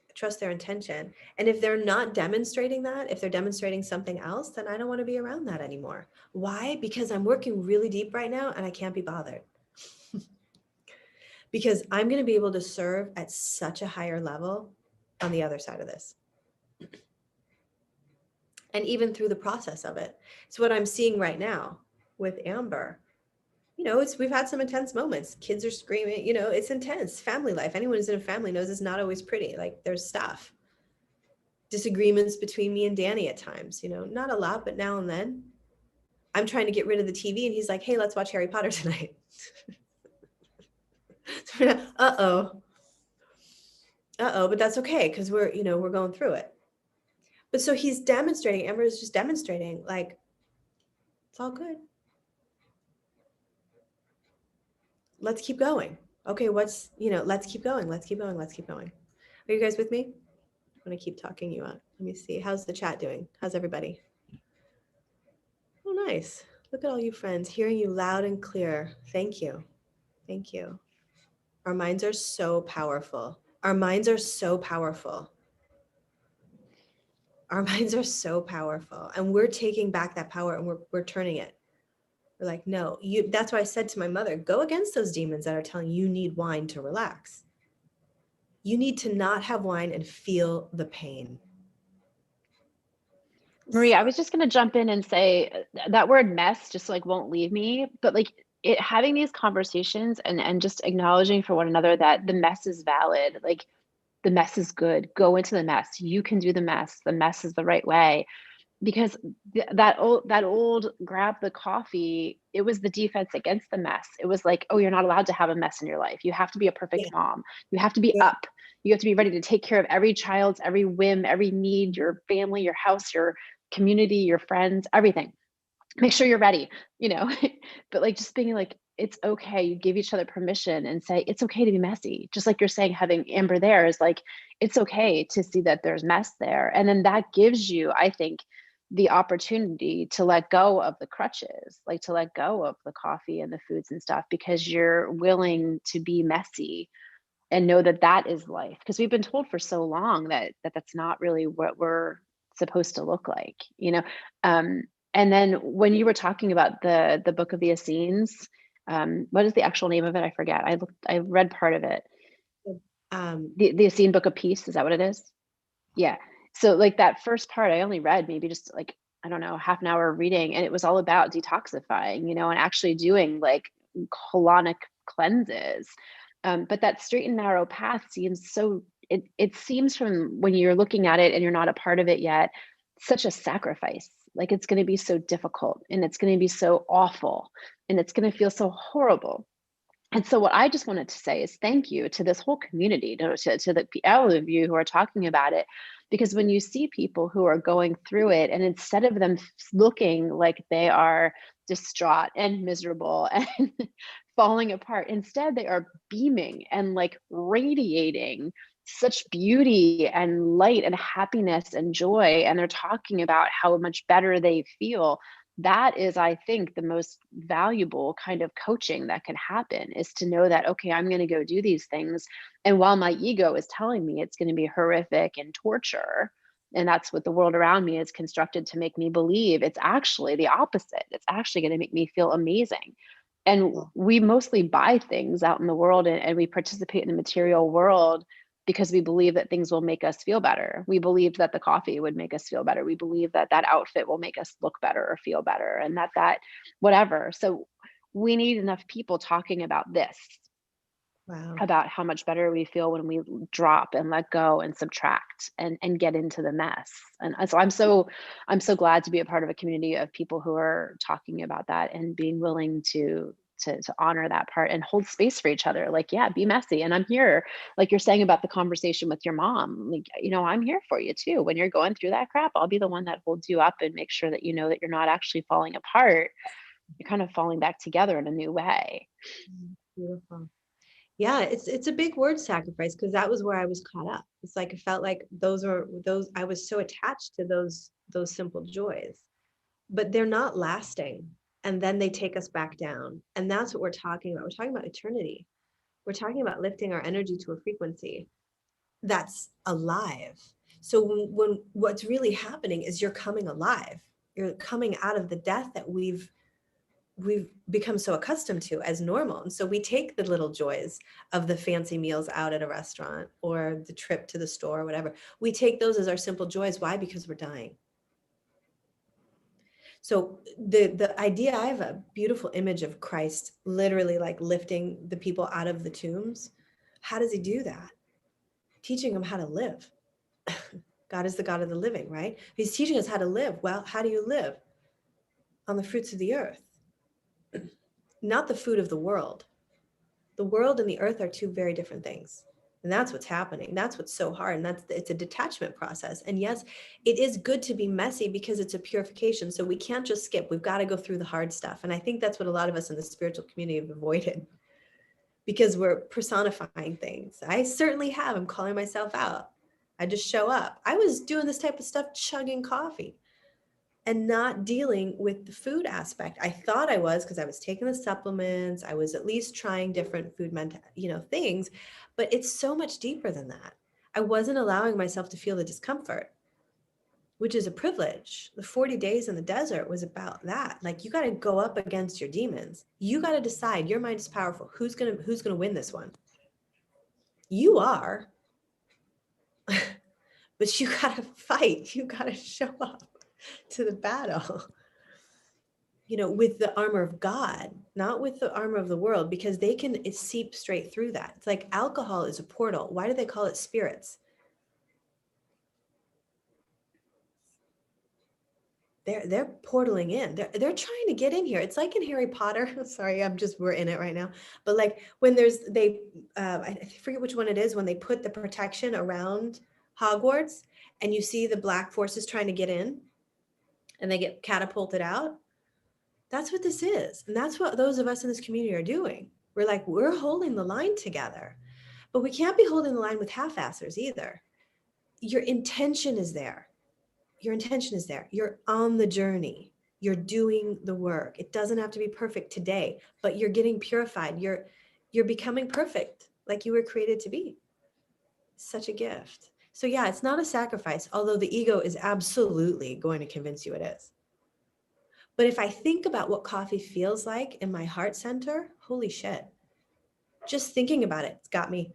I trust their intention. And if they're not demonstrating that, if they're demonstrating something else, then I don't want to be around that anymore. Why? Because I'm working really deep right now and I can't be bothered. Because I'm going to be able to serve at such a higher level on the other side of this. And even through the process of it. It's what I'm seeing right now with Amber. You know, we've had some intense moments. Kids are screaming, you know, it's intense. Family life. Anyone who's in a family knows it's not always pretty. Like there's stuff. Disagreements between me and Danny at times, you know, not a lot, but now and then. I'm trying to get rid of the TV and he's like, hey, let's watch Harry Potter tonight. Uh-oh, but that's okay because we're going through it. But so he's demonstrating, Amber is just demonstrating like, it's all good. Let's keep going. Okay, let's keep going. Let's keep going. Let's keep going. Are you guys with me? I'm going to keep talking you out. Let me see. How's the chat doing? How's everybody? Oh, nice. Look at all you friends, hearing you loud and clear. Thank you. Thank you. Our minds are so powerful. Our minds are so powerful. Our minds are so powerful. And we're taking back that power and we're turning it. We're like, no, that's why I said to my mother, go against those demons that are telling you need wine to relax. You need to not have wine and feel the pain. Marie, I was just going to jump in and say that word mess just like won't leave me, but like having these conversations and just acknowledging for one another that the mess is valid, like the mess is good. Go into the mess. You can do the mess. The mess is the right way. Because that old grab the coffee, it was the defense against the mess. It was like, oh, you're not allowed to have a mess in your life. You have to be a perfect mom. You have to be up. You have to be ready to take care of every child's every whim, every need, your family, your house, your community, your friends, everything. Make sure you're ready, but like just being like, it's okay. You give each other permission and say, it's okay to be messy. Just like you're saying, having Amber there is like, it's okay to see that there's mess there. And then that gives you, I think, the opportunity to let go of the crutches, like to let go of the coffee and the foods and stuff, because you're willing to be messy and know that that is life. Because we've been told for so long that that's not really what we're supposed to look like, and then when you were talking about the Book of the Essenes, what is the actual name of it? I forget. I read part of it. The Essene Book of Peace, is that what it is? Yeah. So like that first part, I only read maybe just like, I don't know, half an hour of reading, and it was all about detoxifying, you know, and actually doing like colonic cleanses. But that straight and narrow path seems so, it seems from when you're looking at it and you're not a part of it yet, such a sacrifice. Like it's going to be so difficult and it's going to be so awful and it's going to feel so horrible. And so what I just wanted to say is thank you to this whole community, to the all of you who are talking about it, because when you see people who are going through it, and instead of them looking like they are distraught and miserable and falling apart, instead they are beaming and like radiating such beauty and light and happiness and joy, and they're talking about how much better they feel. That is, I think, the most valuable kind of coaching that can happen, is to know that, okay, I'm going to go do these things. And while my ego is telling me it's going to be horrific and torture, and that's what the world around me is constructed to make me believe, it's actually the opposite. It's actually going to make me feel amazing. And we mostly buy things out in the world, and we participate in the material world because we believe that things will make us feel better. We believed that the coffee would make us feel better. We believe that that outfit will make us look better or feel better, and that whatever. So we need enough people talking about this, Wow. about how much better we feel when we drop and let go and subtract and get into the mess. And so I'm so glad to be a part of a community of people who are talking about that and being willing to honor that part and hold space for each other. Like, yeah, be messy. And I'm here, like you're saying about the conversation with your mom, like, you know, I'm here for you too. When you're going through that crap, I'll be the one that holds you up and make sure that you know that you're not actually falling apart. You're kind of falling back together in a new way. Beautiful. Yeah, it's a big word, sacrifice, because that was where I was caught up. It's like it felt like those I was so attached to those simple joys, but they're not lasting. And then they take us back down. And that's what we're talking about. We're talking about eternity. We're talking about lifting our energy to a frequency that's alive. So when what's really happening is you're coming alive. You're coming out of the death that we've become so accustomed to as normal. And so we take the little joys of the fancy meals out at a restaurant or the trip to the store or whatever. We take those as our simple joys. Why? Because we're dying. So the idea, I have a beautiful image of Christ literally like lifting the people out of the tombs. How does he do that? Teaching them how to live. God is the God of the living, right? He's teaching us how to live. Well, how do you live? On the fruits of the earth, not the food of the world. The world and the earth are two very different things. And that's what's happening. That's what's so hard. And it's a detachment process. And yes, it is good to be messy because it's a purification. So we can't just skip. We've got to go through the hard stuff. And I think that's what a lot of us in the spiritual community have avoided, because we're personifying things. I certainly have. I'm calling myself out. I just show up. I was doing this type of stuff, chugging coffee and not dealing with the food aspect. I thought I was, because I was taking the supplements. I was at least trying different food things, but it's so much deeper than that. I wasn't allowing myself to feel the discomfort, which is a privilege. The 40 days in the desert was about that. Like, you got to go up against your demons. You got to decide. Your mind is powerful. Who's going to win this one? You are. But you got to fight. You got to show up to the battle, with the armor of God, not with the armor of the world, because it seeps straight through that. It's like alcohol is a portal. Why do they call it spirits? They're portaling in. They're trying to get in here. It's like in Harry Potter. Sorry, we're in it right now. But like when I forget which one it is, when they put the protection around Hogwarts and you see the black forces trying to get in and they get catapulted out. That's what this is. And that's what those of us in this community are doing. We're holding the line together, but we can't be holding the line with half-assers either. Your intention is there. Your intention is there. You're on the journey. You're doing the work. It doesn't have to be perfect today, but you're getting purified. You're becoming perfect like you were created to be. Such a gift. So yeah, it's not a sacrifice, although the ego is absolutely going to convince you it is. But if I think about what coffee feels like in my heart center, holy shit. Just thinking about it, it's got me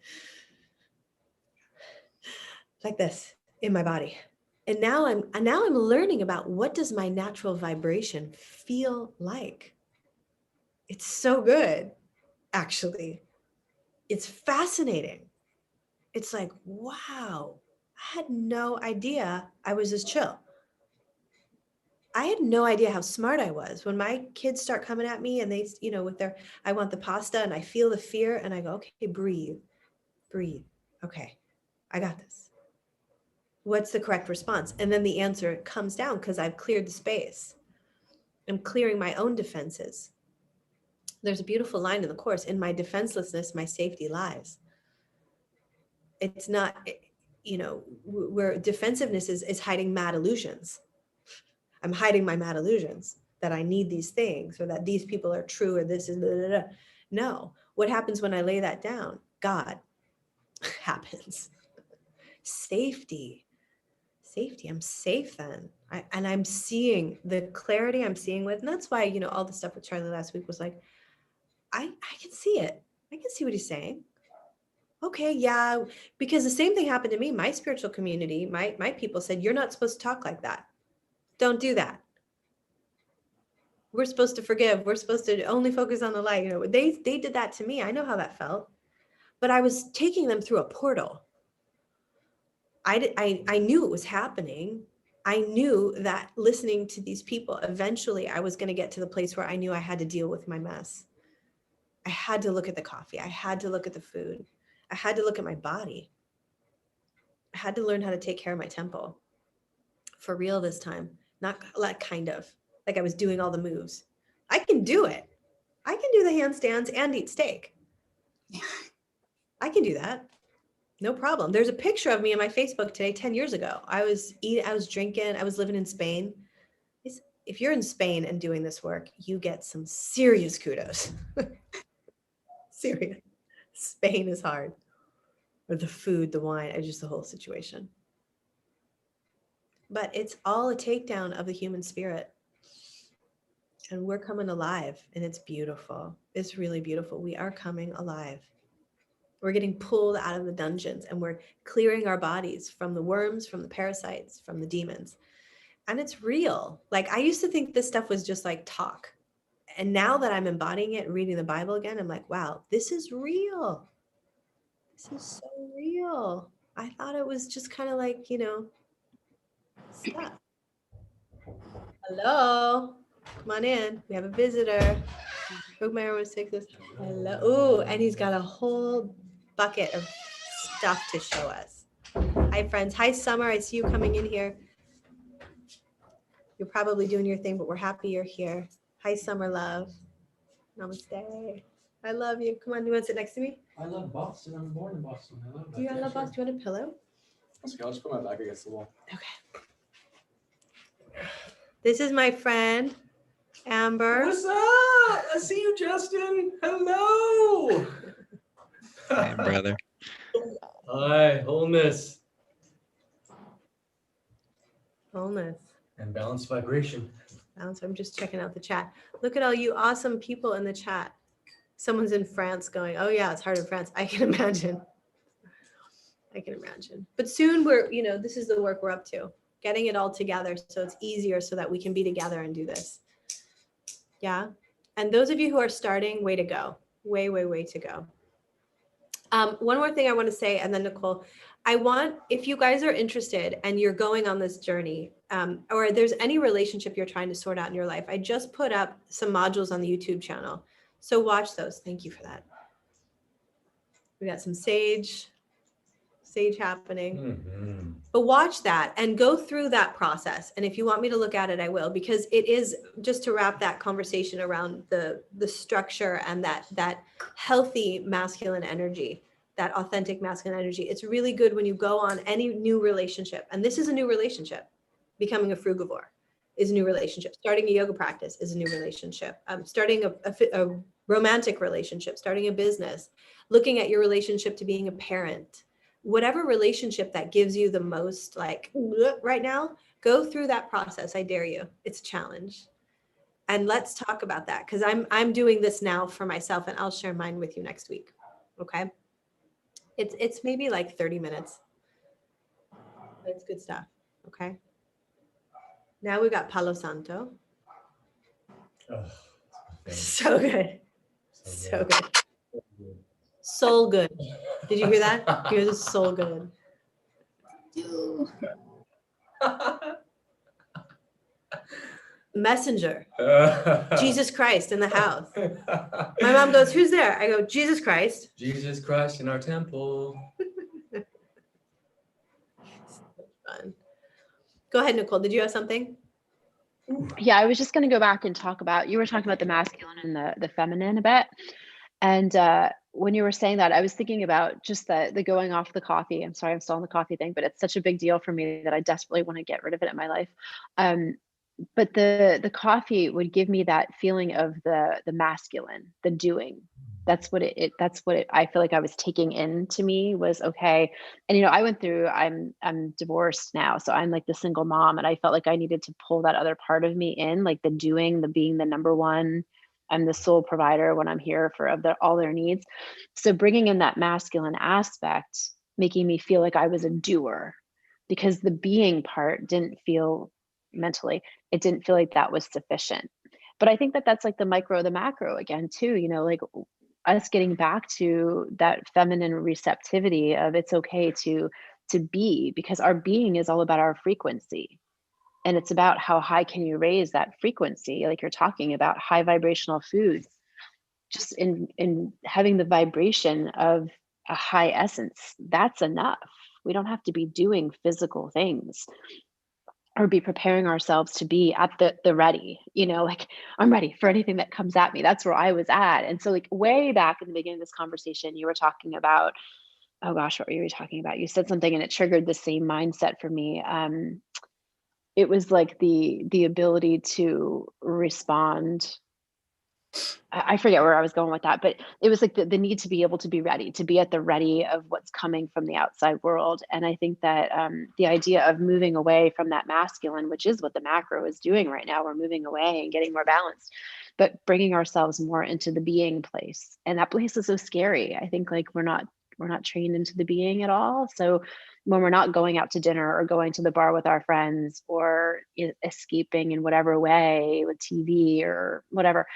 like this in my body. And now I'm learning about what does my natural vibration feel like. It's so good, actually. It's fascinating. It's like, wow, I had no idea I was this chill. I had no idea how smart I was. When my kids start coming at me and they, with their, I want the pasta and I feel the fear and I go, okay, breathe. Okay, I got this. What's the correct response? And then the answer comes down because I've cleared the space. I'm clearing my own defenses. There's a beautiful line in the Course, in my defenselessness, my safety lies. It's not, where defensiveness is hiding mad illusions. I'm hiding my mad illusions that I need these things or that these people are true or this is blah, blah, blah. No, what happens when I lay that down? God happens. Safety. I'm safe then. And I'm seeing the clarity I'm seeing with, and that's why, all the stuff with Charlie last week was like, I can see it. I can see what he's saying. Okay, yeah, because the same thing happened to me. My spiritual community, my people said, you're not supposed to talk like that. Don't do that. We're supposed to forgive. We're supposed to only focus on the light. They did that to me. I know how that felt, but I was taking them through a portal. I knew it was happening. I knew that listening to these people, eventually I was going to get to the place where I knew I had to deal with my mess. I had to look at the coffee. I had to look at the food. I had to look at my body. I had to learn how to take care of my temple for real this time. Not like kind of like I was doing all the moves. I can do it. I can do the handstands and eat steak. I can do that. No problem. There's a picture of me on my Facebook today, 10 years ago. I was drinking, I was living in Spain. If you're in Spain and doing this work, you get some serious kudos. Serious. Spain is hard. Or the food, the wine, just the whole situation. But it's all a takedown of the human spirit. And we're coming alive, and it's beautiful. It's really beautiful. We are coming alive. We're getting pulled out of the dungeons, and we're clearing our bodies from the worms, from the parasites, from the demons. And it's real. Like, I used to think this stuff was just like talk. And now that I'm embodying it and reading the Bible again, I'm like, wow, this is real. This is so real. I thought it was just kind of like, stuff. Hello. Come on in. We have a visitor. Bookmaker wants to take this. Hello. Ooh, and he's got a whole bucket of stuff to show us. Hi, friends. Hi, Summer. I see you coming in here. You're probably doing your thing, but we're happy you're here. Hi, Summer Love. Namaste. I love you. Come on, you want to sit next to me? I love Boston. I'm born in Boston. I love that. Do you love Boston? Do you want a pillow? I'll just put my back against the wall. Okay. This is my friend, Amber. What's up? I see you, Justin. Hello. Hey, brother. Hi, wholeness. Wholeness. And balanced vibration. So I'm just checking out the chat. Look at all you awesome people in the chat. Someone's in France going, oh yeah, it's hard in France. I can imagine. But soon this is the work we're up to. Getting it all together so it's easier so that we can be together and do this. Yeah. And those of you who are starting, way to go. Way to go. One more thing I want to say, and then Nicole, if you guys are interested and you're going on this journey, or there's any relationship you're trying to sort out in your life, I just put up some modules on the YouTube channel. So watch those. Thank you for that. We got some sage happening. Mm-hmm. But watch that and go through that process. And if you want me to look at it, I will, because it is, just to wrap that conversation around the structure and that healthy masculine energy, that authentic masculine energy. It's really good when you go on any new relationship. And this is a new relationship. Becoming a frugivore is a new relationship. Starting a yoga practice is a new relationship. Starting a romantic relationship, starting a business, looking at your relationship to being a parent. Whatever relationship that gives you the most right now, go through that process. I dare you. It's a challenge. And let's talk about that, because I'm doing this now for myself, and I'll share mine with you next week. Okay. It's maybe like 30 minutes. It's good stuff. Okay. Now we've got Palo Santo. Oh, So good. So good. Soul good. Did you hear that? Hear the soul good. Messenger. Jesus Christ in the house. My mom goes, who's there? I go, Jesus Christ. Jesus Christ in our temple. Fun. Go ahead, Nicole. Did you have something? Yeah, I was just going to go back and talk about, you were talking about the masculine and the feminine a bit. And when you were saying that, I was thinking about just the going off the coffee. I'm sorry, I'm still on the coffee thing, but it's such a big deal for me that I desperately want to get rid of it in my life. But the coffee would give me that feeling of the masculine, the doing. That's what I feel like I was taking into me was okay. And I went through, I'm divorced now, so I'm like the single mom, and I felt like I needed to pull that other part of me in, like the doing, the being the number one. I'm the sole provider when I'm here for all their needs. So bringing in that masculine aspect, making me feel like I was a doer, because the being part didn't feel mentally, it didn't feel like that was sufficient. But I think that that's like the micro, the macro again too, like us getting back to that feminine receptivity of it's okay to be, because our being is all about our frequency. And it's about how high can you raise that frequency, like you're talking about high vibrational foods, just in having the vibration of a high essence. That's enough. We don't have to be doing physical things or be preparing ourselves to be at the ready, like I'm ready for anything that comes at me. That's where I was at. And so like way back in the beginning of this conversation, you were talking about, oh gosh, what were you talking about? You said something and it triggered the same mindset for me. It was like the ability to respond. I forget where I was going with that, but it was like the need to be able to be ready, to be at the ready of what's coming from the outside world. And I think that the idea of moving away from that masculine, which is what the macro is doing right now, we're moving away and getting more balanced, but bringing ourselves more into the being place. And that place is so scary. I think like we're not trained into the being at all. So when we're not going out to dinner or going to the bar with our friends or escaping in whatever way with TV or whatever,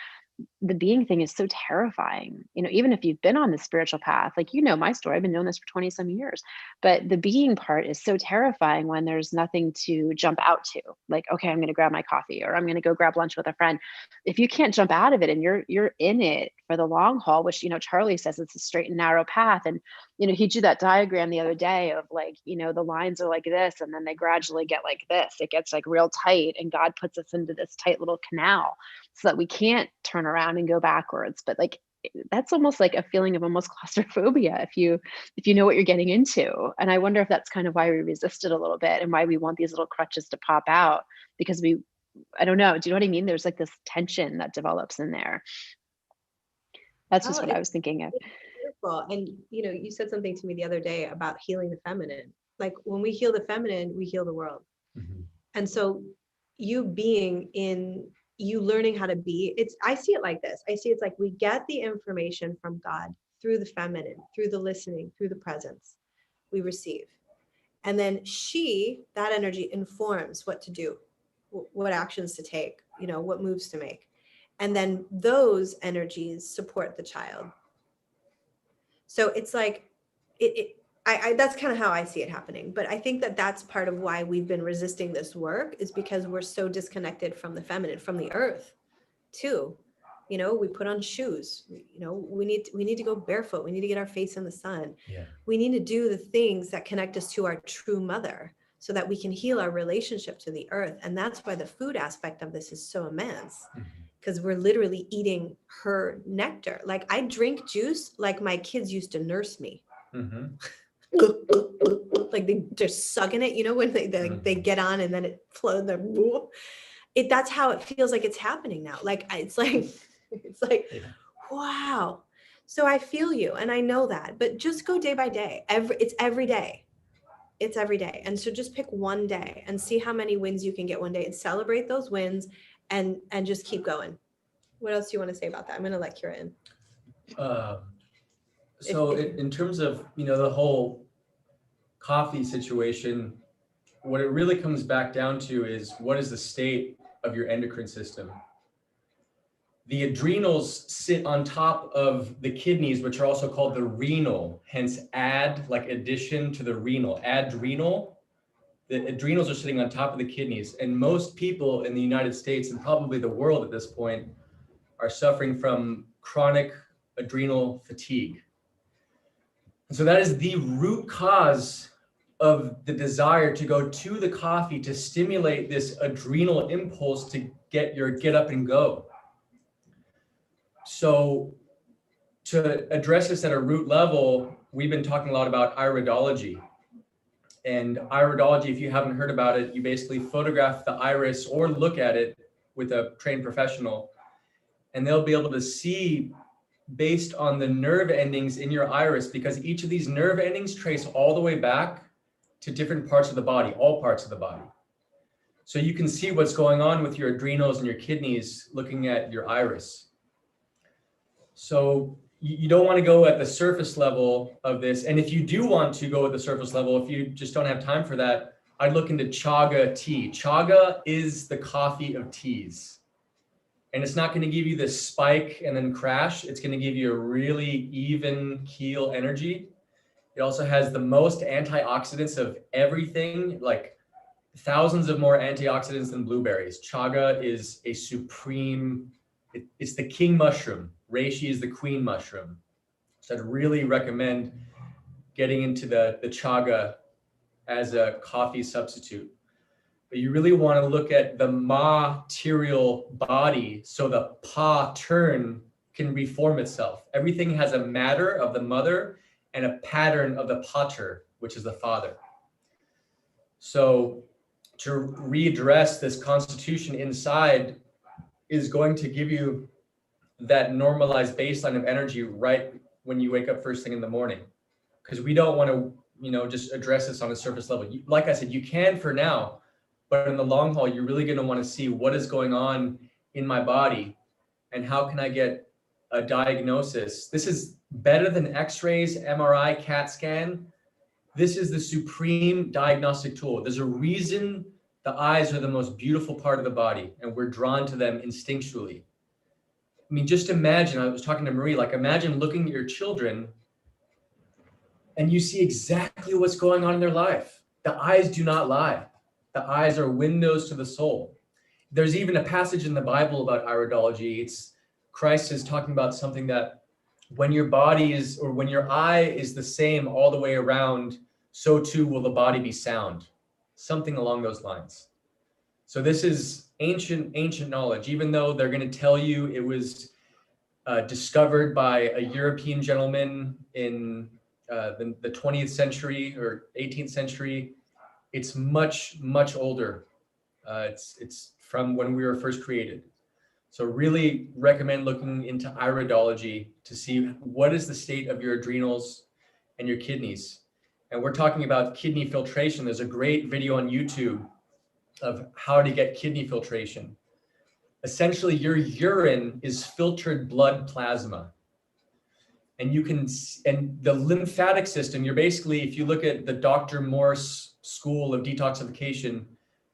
the being thing is so terrifying. Even if you've been on the spiritual path, like, my story, I've been doing this for 20 some years, but the being part is so terrifying when there's nothing to jump out to, like, okay, I'm going to grab my coffee or I'm going to go grab lunch with a friend. If you can't jump out of it and you're in it for the long haul, which, Charlie says it's a straight and narrow path. And, he drew that diagram the other day of like, the lines are like this, and then they gradually get like this. It gets like real tight, and God puts us into this tight little canal so that we can't turn around and go backwards. But like, that's almost like a feeling of almost claustrophobia if you know what you're getting into. And I wonder if that's kind of why we resist it a little bit and why we want these little crutches to pop out, because I don't know. Do you know what I mean? There's like this tension that develops in there. That's just what I was thinking of. Beautiful. And you said something to me the other day about healing the feminine. Like when we heal the feminine, we heal the world. Mm-hmm. And so you learning how to be, I see it like this. I see it's like we get the information from God through the feminine, through the listening, through the presence we receive. And then that energy informs what to do, what actions to take, what moves to make. And then those energies support the child. So it's like, that's kind of how I see it happening. But I think that that's part of why we've been resisting this work, is because we're so disconnected from the feminine, from the earth too. We put on shoes, we need to go barefoot. We need to get our face in the sun. Yeah. We need to do the things that connect us to our true mother so that we can heal our relationship to the earth. And that's why the food aspect of this is so immense. Mm-hmm. Because we're literally eating her nectar. Like I drink juice like my kids used to nurse me. Mm-hmm. Like they just sucking it, when they get on and then it flows. That's how it feels like it's happening now. Like it's like yeah. Wow. So I feel you, and I know that. But just go day by day. It's every day. It's every day. And so just pick one day and see how many wins you can get one day, and celebrate those wins. And just keep going. What else do you want to say about that? I'm going to let Kira in. So in terms of, the whole coffee situation, what it really comes back down to is, what is the state of your endocrine system? The adrenals sit on top of the kidneys, which are also called the renal, hence addition to the renal, adrenal. The adrenals are sitting on top of the kidneys. And most people in the United States and probably the world at this point are suffering from chronic adrenal fatigue. And so that is the root cause of the desire to go to the coffee, to stimulate this adrenal impulse to get up and go. So to address this at a root level, we've been talking a lot about iridology. And iridology, if you haven't heard about it, you basically photograph the iris or look at it with a trained professional, and they'll be able to see based on the nerve endings in your iris, because each of these nerve endings trace all the way back to different parts of the body, all parts of the body. So you can see what's going on with your adrenals and your kidneys looking at your iris. So you don't want to go at the surface level of this. And if you do want to go at the surface level, if you just don't have time for that, I'd look into chaga tea. Chaga is the coffee of teas. And it's not going to give you this spike and then crash. It's going to give you a really even keel energy. It also has the most antioxidants of everything, like thousands of more antioxidants than blueberries. Chaga is a supreme, it's the king mushroom. Reishi is the queen mushroom. So I'd really recommend getting into the chaga as a coffee substitute. But you really want to look at the material body so the pattern can reform itself. Everything has a matter of the mother and a pattern of the pater, which is the father. So to readdress this constitution inside is going to give you that normalized baseline of energy right when you wake up first thing in the morning. Because we don't want to, just address this on a surface level. Like I said, you can for now, but in the long haul, you're really going to want to see what is going on in my body and how can I get a diagnosis. This is better than X-rays, MRI, CAT scan. This is the supreme diagnostic tool. There's a reason the eyes are the most beautiful part of the body and we're drawn to them instinctually. I mean, just imagine, I was talking to Marie, imagine looking at your children and you see exactly what's going on in their life. The eyes do not lie. The eyes are windows to the soul. There's even a passage in the Bible about iridology. Christ is talking about something that when your body is, or when your eye is the same all the way around, so too will the body be sound. Something along those lines. So this is ancient knowledge, even though they're going to tell you it was discovered by a European gentleman in the 20th century or 18th century. It's much older. It's from when we were first created. So really recommend looking into iridology to see what is the state of your adrenals and your kidneys. And we're talking about kidney filtration. There's a great video on YouTube of how to get kidney filtration. Essentially, your urine is filtered blood plasma. And the lymphatic system, you're basically, if you look at the Dr. Morse school of detoxification,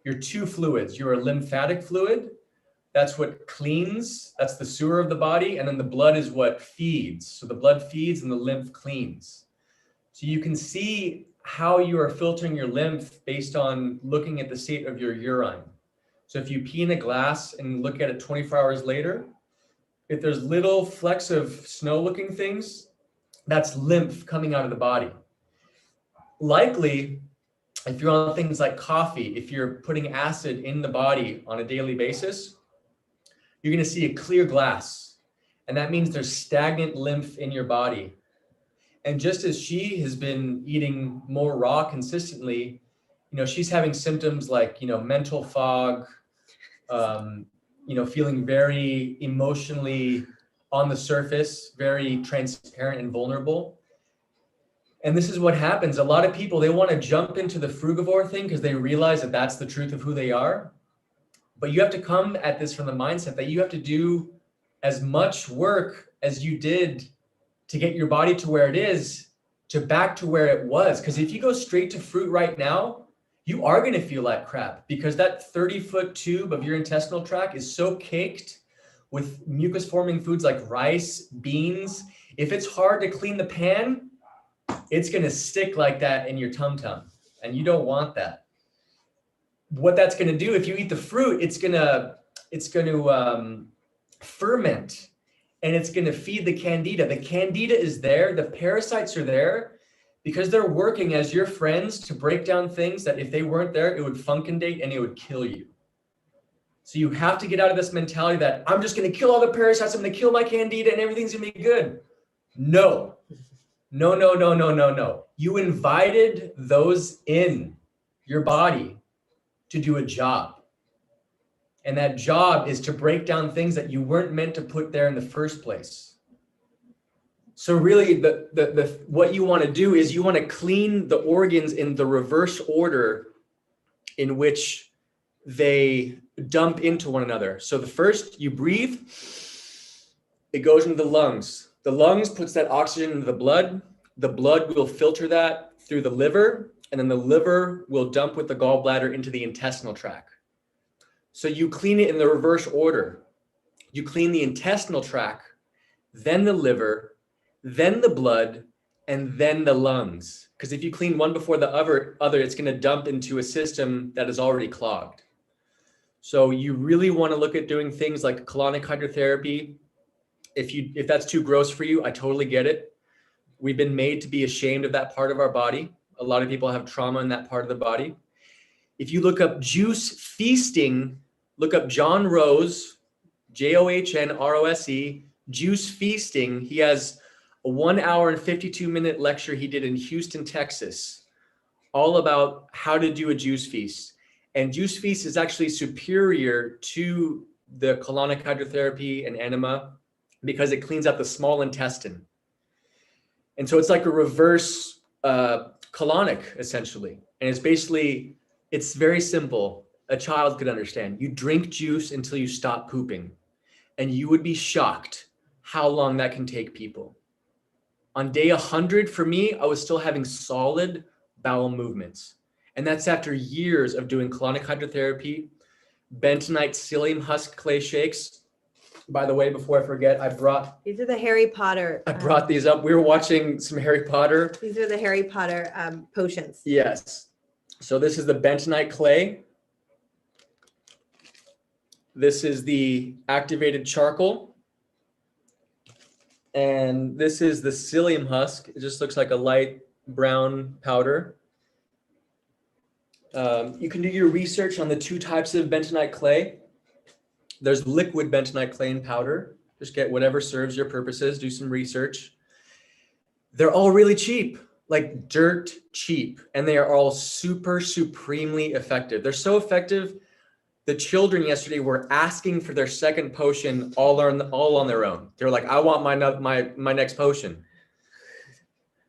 you're two fluids. You're a lymphatic fluid. That's what cleans. That's the sewer of the body. And then the blood is what feeds. So the blood feeds and the lymph cleans. So you can see how you are filtering your lymph based on looking at the state of your urine. So if you pee in a glass and look at it 24 hours later, if there's little flecks of snow looking things, that's lymph coming out of the body. Likely, if you're on things like coffee, if you're putting acid in the body on a daily basis, you're going to see a clear glass. And that means there's stagnant lymph in your body. And just as she has been eating more raw consistently, she's having symptoms like, mental fog, feeling very emotionally on the surface, very transparent and vulnerable. And this is what happens. A lot of people, they want to jump into the frugivore thing because they realize that that's the truth of who they are. But you have to come at this from the mindset that you have to do as much work as you did to get your body to where it is, to back to where it was. Because if you go straight to fruit right now, you are going to feel like crap because that 30-foot tube of your intestinal tract is so caked with mucus forming foods like rice, beans. If it's hard to clean the pan, it's going to stick like that in your tum-tum, and you don't want that. What that's going to do, if you eat the fruit, it's going to ferment, and it's going to feed the candida. The candida is there, the parasites are there because they're working as your friends to break down things that if they weren't there, it would fecundate and it would kill you. So you have to get out of this mentality that I'm just going to kill all the parasites, I'm going to kill my candida and everything's going to be good. No. You invited those in your body to do a job. And that job is to break down things that you weren't meant to put there in the first place. So really what you want to do is you want to clean the organs in the reverse order in which they dump into one another. So the first, you breathe, it goes into the lungs. The lungs puts that oxygen into the blood will filter that through the liver, and then the liver will dump with the gallbladder into the intestinal tract. So you clean it in the reverse order. You clean the intestinal tract, then the liver, then the blood, and then the lungs. Because if you clean one before the other, it's going to dump into a system that is already clogged. So you really want to look at doing things like colonic hydrotherapy. If that's too gross for you, I totally get it. We've been made to be ashamed of that part of our body. A lot of people have trauma in that part of the body. If you look up juice feasting, look up John Rose, JOHNROSE, juice feasting. He has a 1 hour and 52-minute lecture he did in Houston, Texas, all about how to do a juice feast. And juice feast is actually superior to the colonic hydrotherapy and enema because it cleans out the small intestine. And so it's like a reverse colonic, essentially. And it's very simple. A child could understand. You drink juice until you stop pooping. And you would be shocked how long that can take people. On day 100 for me, I was still having solid bowel movements. And that's after years of doing colonic hydrotherapy, bentonite psyllium husk clay shakes. By the way, before I forget, These are the Harry Potter. I brought these up. We were watching some Harry Potter. These are the Harry Potter potions. Yes. So this is the bentonite clay. This is the activated charcoal. And this is the psyllium husk. It just looks like a light brown powder. You can do your research on the 2 types of bentonite clay. There's liquid bentonite clay and powder. Just get whatever serves your purposes, do some research. They're all really cheap, like dirt cheap, and they are all supremely effective. They're so effective. The children yesterday were asking for their second potion all on their own. They're like, I want my next potion.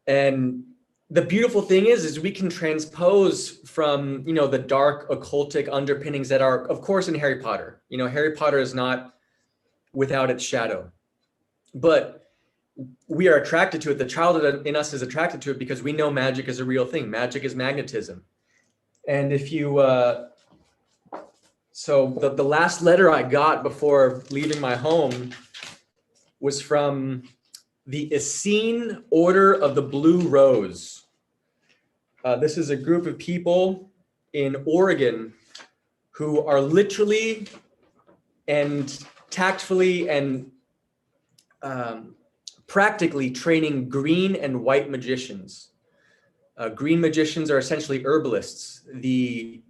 And the beautiful thing is we can transpose from, the dark occultic underpinnings that are, of course, in Harry Potter. Harry Potter is not without its shadow, but we are attracted to it. The child in us is attracted to it because we know magic is a real thing. Magic is magnetism. And if you, so the last letter I got before leaving my home was from the Essene Order of the Blue Rose. This is a group of people in Oregon who are literally and tactfully and practically training green and white magicians. Green magicians are essentially herbalists. The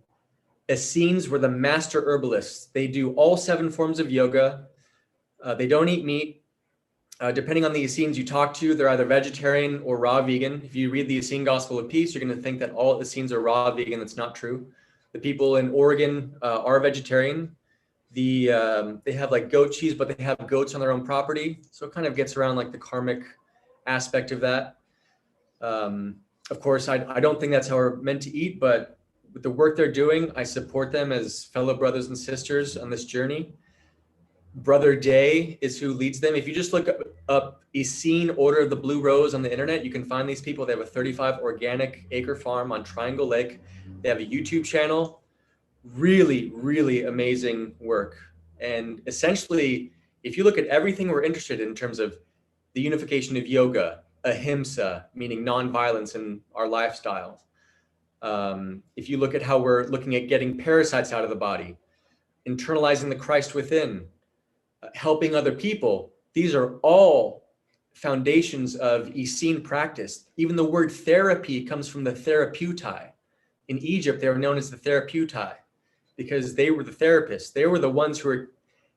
Essenes were the master herbalists. They do all 7 forms of yoga. They don't eat meat. Depending on the Essenes you talk to, they're either vegetarian or raw vegan. If you read the Essene Gospel of Peace, you're going to think that all Essenes are raw vegan. That's not true. The people in Oregon are vegetarian. They have like goat cheese, but they have goats on their own property. So it kind of gets around like the karmic aspect of that. Of course, I don't think that's how we're meant to eat, but with the work they're doing, I support them as fellow brothers and sisters on this journey. Brother Day is who leads them. If you just look up Essene Order of the Blue Rose on the internet. You can find these people. They have a 35 organic acre farm on Triangle Lake. They have a YouTube channel. Really, really amazing work. And essentially, if you look at everything we're interested in terms of the unification of yoga, ahimsa, meaning nonviolence in our lifestyle. If you look at how we're looking at getting parasites out of the body, internalizing the Christ within, helping other people, these are all foundations of Essene practice. Even the word therapy comes from the therapeutai. In Egypt, they were known as the therapeutai because they were the therapists. They were the ones who were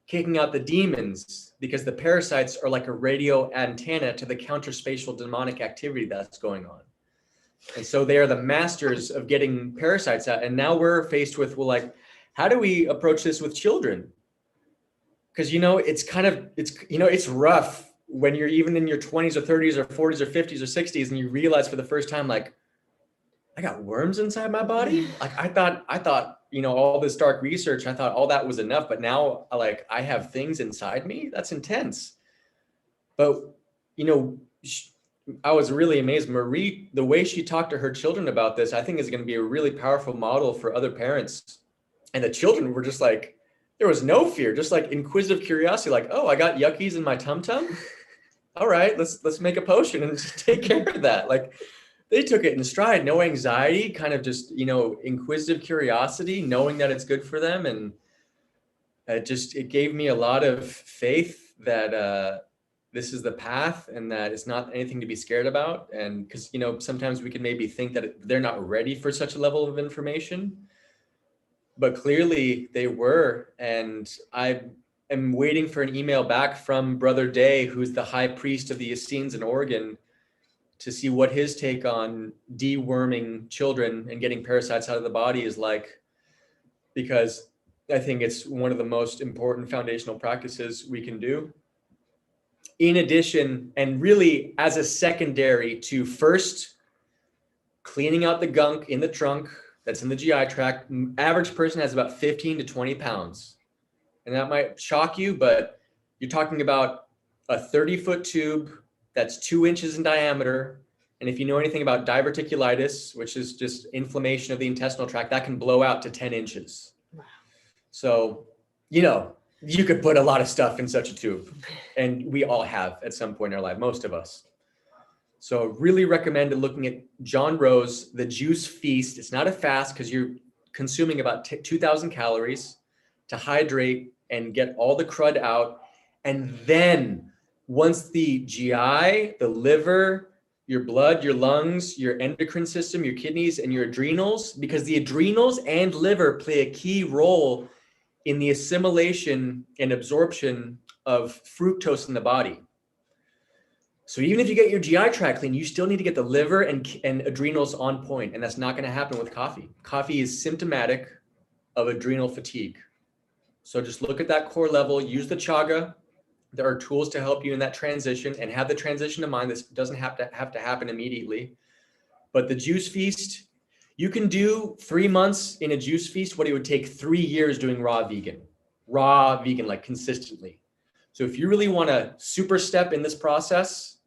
kicking out the demons because the parasites are like a radio antenna to the counterspatial demonic activity that's going on. And so they are the masters of getting parasites out. And now we're faced with, well, like, how do we approach this with children? Because, it's rough when you're even in your 20s or 30s or 40s or 50s or 60s and you realize for the first time, like, I got worms inside my body. Like I thought, all this dark research, I thought all that was enough, but now like I have things inside me. That's intense. But, I was really amazed. Marie, the way she talked to her children about this, I think is going to be a really powerful model for other parents. And the children were just like, there was no fear, just like inquisitive curiosity, like, oh, I got yuckies in my tum-tum. All right, let's make a potion and just take care of that. Like, they took it in stride, no anxiety, kind of just, inquisitive curiosity, knowing that it's good for them. And it gave me a lot of faith that this is the path and that it's not anything to be scared about. And because, sometimes we can maybe think that they're not ready for such a level of information, but clearly they were. And I am waiting for an email back from Brother Day, who's the high priest of the Essenes in Oregon, to see what his take on deworming children and getting parasites out of the body is like, because I think it's one of the most important foundational practices we can do. In addition, and really as a secondary to first cleaning out the gunk in the trunk that's in the GI tract, average person has about 15 to 20 pounds. And that might shock you, but you're talking about a 30-foot tube that's 2 inches in diameter. And if you know anything about diverticulitis, which is just inflammation of the intestinal tract, that can blow out to 10 inches. Wow. So, you could put a lot of stuff in such a tube, and we all have at some point in our life, most of us. So really recommend looking at John Rose, the juice feast. It's not a fast because you're consuming about 2,000 calories to hydrate and get all the crud out. And then once the GI, the liver, your blood, your lungs, your endocrine system, your kidneys, and your adrenals, because the adrenals and liver play a key role in the assimilation and absorption of fructose in the body. So even if you get your GI tract clean, you still need to get the liver and adrenals on point, and that's not going to happen with coffee. Coffee is symptomatic of adrenal fatigue. So just look at that core level, use the chaga. There are tools to help you in that transition, and have the transition in mind. This doesn't have to happen immediately. But the juice feast, you can do 3 months in a juice feast what it would take 3 years doing raw vegan, like consistently. So if you really want to super step in this process,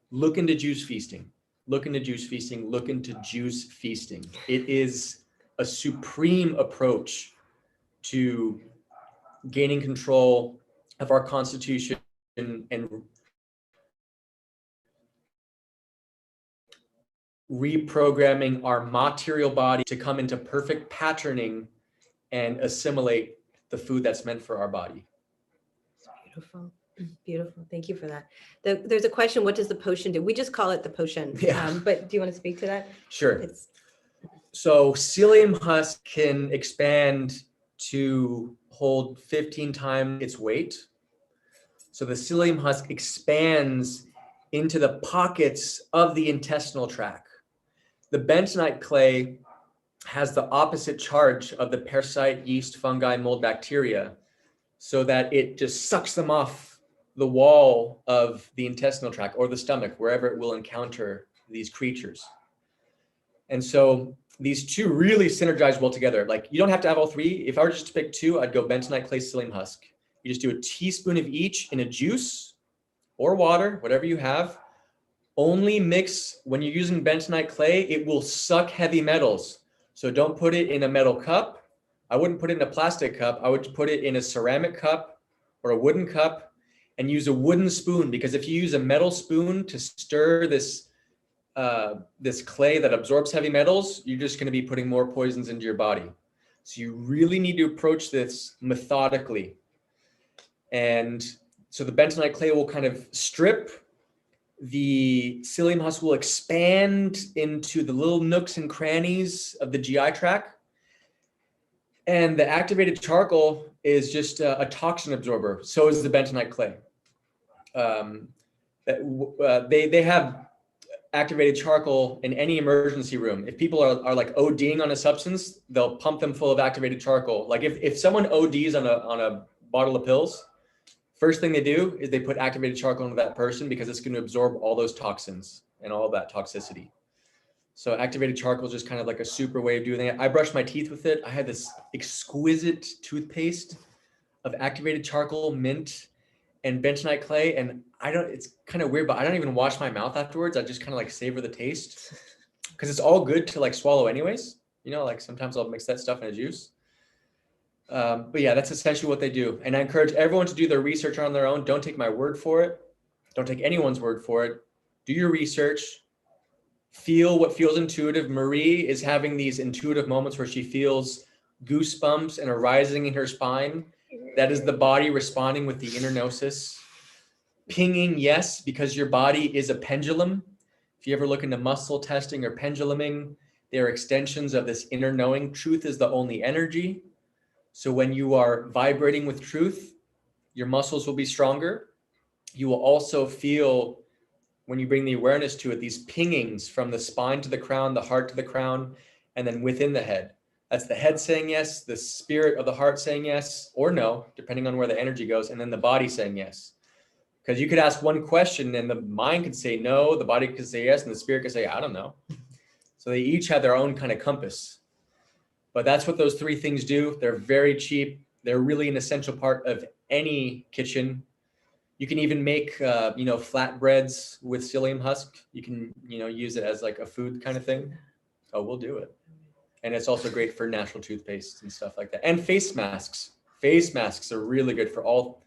look into juice feasting. Look into juice feasting. Look into juice feasting. It is a supreme approach to gaining control of our constitution and reprogramming our material body to come into perfect patterning and assimilate the food that's meant for our body. Beautiful. Beautiful. Thank you for that. There's a question, what does the potion do? We just call it the potion. Yeah. But do you want to speak to that? Sure. So psyllium husk can expand to hold 15 times its weight. So the psyllium husk expands into the pockets of the intestinal tract. The bentonite clay has the opposite charge of the parasite, yeast, fungi, mold, bacteria, so that it just sucks them off the wall of the intestinal tract or the stomach, wherever it will encounter these creatures. And so these two really synergize well together. Like, you don't have to have all three. If I were just to pick two, I'd go bentonite clay, psyllium husk. You just do a teaspoon of each in a juice, or water, whatever you have. Only mix, when you're using bentonite clay, it will suck heavy metals. So don't put it in a metal cup. I wouldn't put it in a plastic cup. I would put it in a ceramic cup or a wooden cup, and use a wooden spoon, because if you use a metal spoon to stir this clay that absorbs heavy metals, you're just going to be putting more poisons into your body. So you really need to approach this methodically. And so the bentonite clay will kind of strip, the psyllium husk will expand into the little nooks and crannies of the GI tract. And the activated charcoal is just a toxin absorber. So is the bentonite clay. They have activated charcoal in any emergency room. If people are like ODing on a substance, they'll pump them full of activated charcoal. Like if someone ODs on a bottle of pills, first thing they do is they put activated charcoal into that person, because it's going to absorb all those toxins and all that toxicity. So activated charcoal is just kind of like a super way of doing it. I brushed my teeth with it. I had this exquisite toothpaste of activated charcoal, mint, and bentonite clay. And it's kind of weird, but I don't even wash my mouth afterwards. I just kind of like savor the taste, because it's all good to like swallow anyways. You know, like sometimes I'll mix that stuff in a juice. But yeah, that's essentially what they do. And I encourage everyone to do their research on their own. Don't take my word for it. Don't take anyone's word for it. Do your research. Feel what feels intuitive. Marie is having these intuitive moments where she feels goosebumps and a rising in her spine. That is the body responding with the inner gnosis. Pinging, yes, because your body is a pendulum. If you ever look into muscle testing or penduluming, they are extensions of this inner knowing. Truth is the only energy. So when you are vibrating with truth, your muscles will be stronger. You will also feel, when you bring the awareness to it, these pingings from the spine to the crown, the heart to the crown, and then within the head. That's the head saying yes, the spirit of the heart saying yes or no, depending on where the energy goes, and then the body saying yes. Because you could ask one question and the mind could say no, the body could say yes, and the spirit could say, I don't know. So they each have their own kind of compass. But that's what those three things do. They're very cheap. They're really an essential part of any kitchen. You can even make, flatbreads with psyllium husk. You can, use it as like a food kind of thing. Oh, we'll do it. And it's also great for natural toothpaste and stuff like that. And face masks. Face masks are really good for all,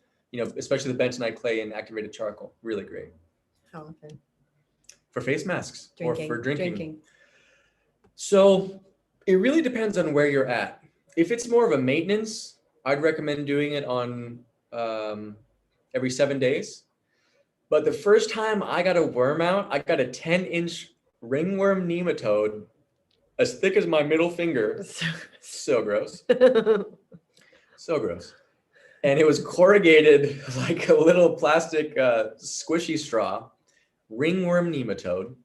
especially the bentonite clay and activated charcoal. Really great. How often? For face masks or for drinking. So it really depends on where you're at. If it's more of a maintenance, I'd recommend doing it on every 7 days. But the first time I got a worm out, I got a 10-inch ringworm nematode as thick as my middle finger. So gross. So gross. And it was corrugated like a little plastic squishy straw, ringworm nematode.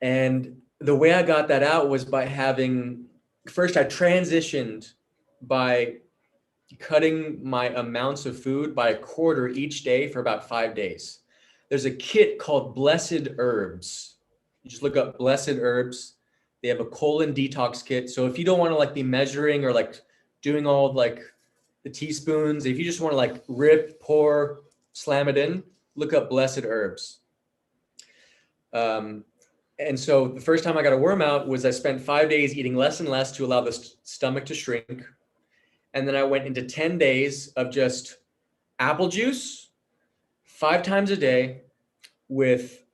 And the way I got that out was by first I transitioned by cutting my amounts of food by a quarter each day for about 5 days. There's a kit called Blessed Herbs. You just look up Blessed Herbs. They have a colon detox kit. So if you don't want to like be measuring or like doing all like the teaspoons, if you just want to like rip, pour, slam it in, look up Blessed Herbs. And so the first time I got a worm out was I spent 5 days eating less and less to allow the stomach to shrink. And then I went into 10 days of just apple juice 5 times a day with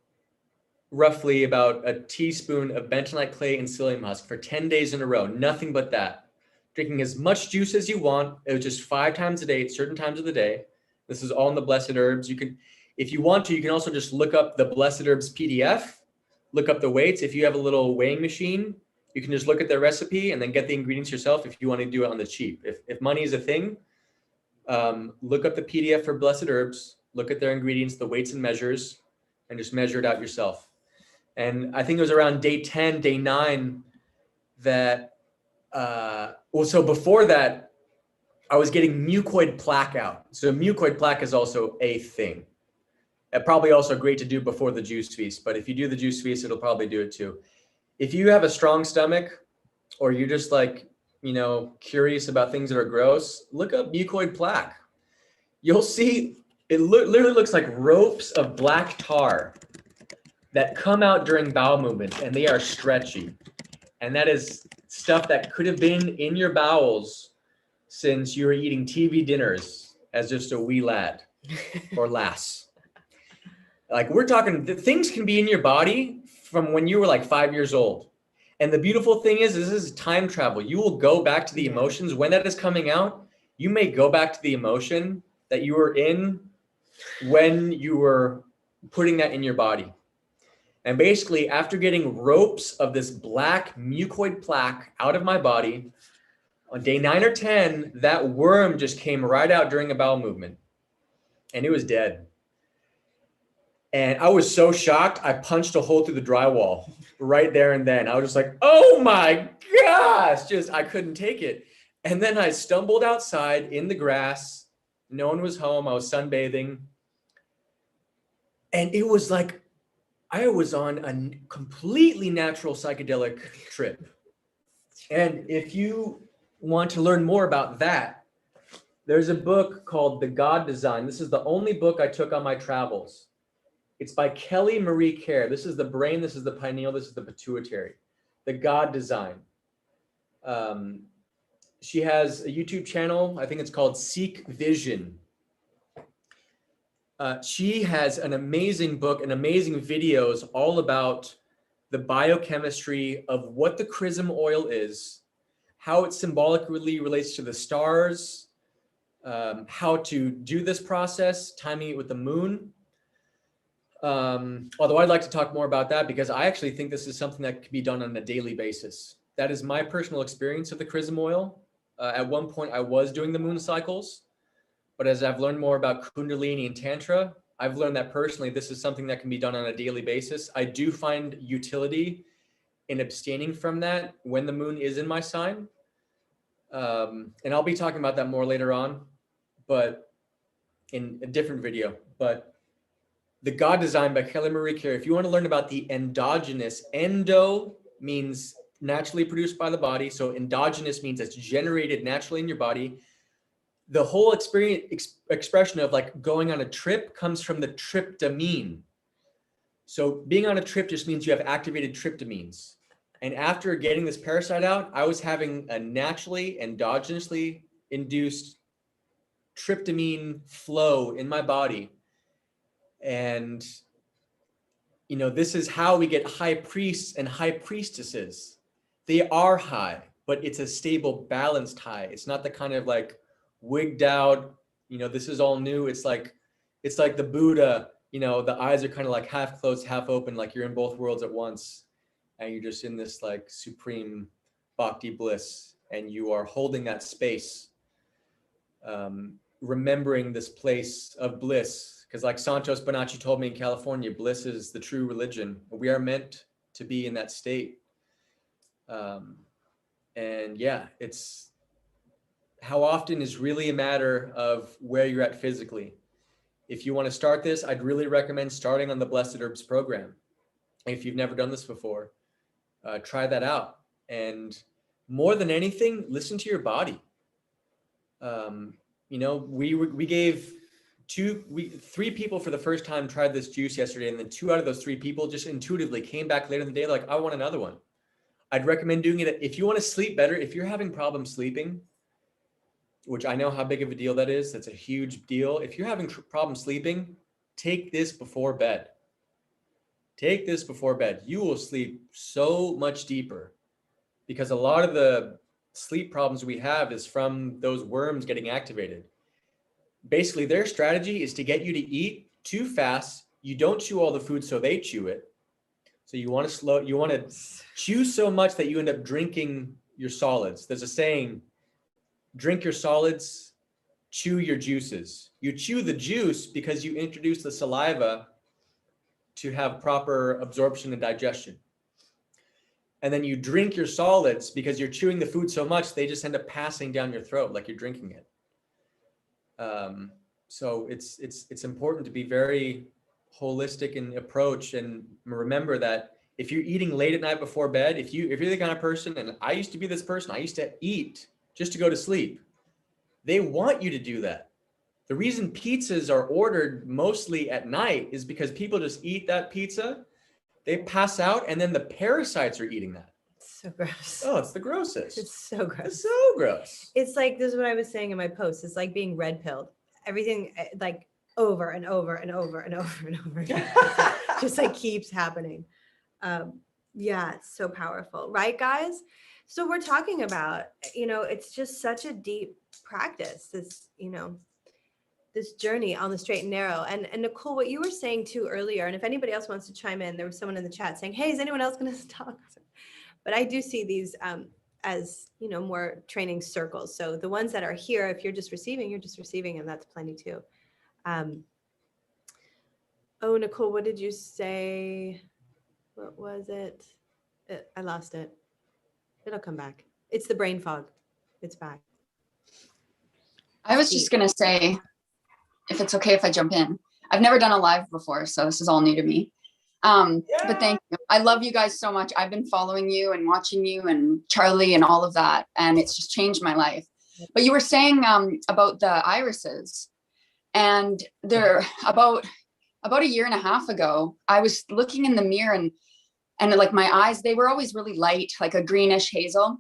roughly about a teaspoon of bentonite clay and psyllium husk for 10 days in a row. Nothing but that. Drinking as much juice as you want. It was just 5 times a day at certain times of the day. This is all in the Blessed Herbs. You can, if you want to, you can also just look up the Blessed Herbs PDF, look up the weights. If you have a little weighing machine, you can just look at their recipe and then get the ingredients yourself if you want to do it on the cheap. If money is a thing, look up the PDF for Blessed Herbs, look at their ingredients, the weights and measures, and just measure it out yourself. And I think it was around day 10, day 9 that, so before that, I was getting mucoid plaque out. So mucoid plaque is also a thing. Probably also great to do before the juice feast, but if you do the juice feast, it'll probably do it too. If you have a strong stomach or you're just like, curious about things that are gross, look up mucoid plaque. You'll see literally looks like ropes of black tar that come out during bowel movements, and they are stretchy. And that is stuff that could have been in your bowels since you were eating TV dinners as just a wee lad or lass. Like, we're talking, things can be in your body from when you were like 5 years old. And the beautiful thing is this is time travel. You will go back to the emotions. When that is coming out, you may go back to the emotion that you were in when you were putting that in your body. And basically, after getting ropes of this black mucoid plaque out of my body, on day 9 or 10, that worm just came right out during a bowel movement. And it was dead. And I was so shocked, I punched a hole through the drywall right there and then. I was just like, oh my gosh, I couldn't take it. And then I stumbled outside in the grass. No one was home. I was sunbathing. And it was like, I was on a completely natural psychedelic trip. And if you want to learn more about that, there's a book called The God Design. This is the only book I took on my travels. It's by Kelly Marie Kerr. This is the brain, this is the pineal, this is the pituitary. The God Design. She has a YouTube channel. I think it's called Seek Vision. She has an amazing book and amazing videos all about the biochemistry of what the chrism oil is, how it symbolically relates to the stars, how to do this process, timing it with the moon. Although I'd like to talk more about that because I actually think this is something that can be done on a daily basis. That is my personal experience of the chrism oil. At one point I was doing the moon cycles, but as I've learned more about Kundalini and Tantra, I've learned that personally, this is something that can be done on a daily basis. I do find utility in abstaining from that when the moon is in my sign. And I'll be talking about that more later on, but in a different video. But The God Design by Kelly Marie Kerr. If you want to learn about the endogenous, endo means naturally produced by the body. So endogenous means it's generated naturally in your body. The whole expression of like going on a trip comes from the tryptamine. So being on a trip just means you have activated tryptamines. And after getting this parasite out, I was having a naturally endogenously induced tryptamine flow in my body. And, you know, this is how we get high priests and high priestesses. They are high, but it's a stable, balanced high. It's not the kind of like wigged out, you know, this is all new. It's like the Buddha, you know, the eyes are kind of like half closed, half open, like you're in both worlds at once. And you're just in this like supreme bhakti bliss, and you are holding that space, remembering this place of bliss. Because like Santos Bonacci told me in California, bliss is the true religion. We are meant to be in that state. And yeah, it's how often is really a matter of where you're at physically. If you want to start this, I'd really recommend starting on the Blessed Herbs program. If you've never done this before, try that out. And more than anything, listen to your body. You know, we gave three people for the first time tried this juice yesterday, and then 2 out of those 3 people just intuitively came back later in the day like, I want another one. I'd recommend doing it if you want to sleep better. If you're having problems sleeping, which I know how big of a deal that is, that's a huge deal. If you're having problems sleeping, take this before bed. Take this before bed. You will sleep so much deeper, because a lot of the sleep problems we have is from those worms getting activated. Basically, their strategy is to get you to eat too fast. You don't chew all the food, so they chew it. So you want to chew so much that you end up drinking your solids. There's a saying, drink your solids, chew your juices. You chew the juice because you introduce the saliva to have proper absorption and digestion. And then you drink your solids because you're chewing the food so much, they just end up passing down your throat like you're drinking it. So it's important to be very holistic in approach, and remember that if you're eating late at night before bed, if you're the kind of person, and I used to be this person, I used to eat just to go to sleep. They want you to do that. The reason pizzas are ordered mostly at night is because people just eat that pizza, they pass out, and then the parasites are eating that. It's so gross. Oh, it's the grossest. It's so gross. It's so gross. It's like, this is what I was saying in my post. It's like being red pilled. Everything like over and over and over and over and over again. Just like keeps happening. Yeah, it's so powerful. Right, guys? So we're talking about, it's just such a deep practice, this, this journey on the straight and narrow. And Nicole, what you were saying too earlier, and if anybody else wants to chime in, there was someone in the chat saying, hey, is anyone else going to talk? But I do see these as, more training circles. So the ones that are here, if you're just receiving, and that's plenty too. Oh, Nicole, what did you say? What was it? I lost it. It'll come back. It's the brain fog. It's back. I was just going to say, if it's okay if I jump in. I've never done a live before, so this is all new to me. But thank you. I love you guys so much. I've been following you and watching you and Charlie and all of that, and it's just changed my life. But you were saying about the irises, and they're about a year and a half ago, I was looking in the mirror and like my eyes, they were always really light, like a greenish hazel.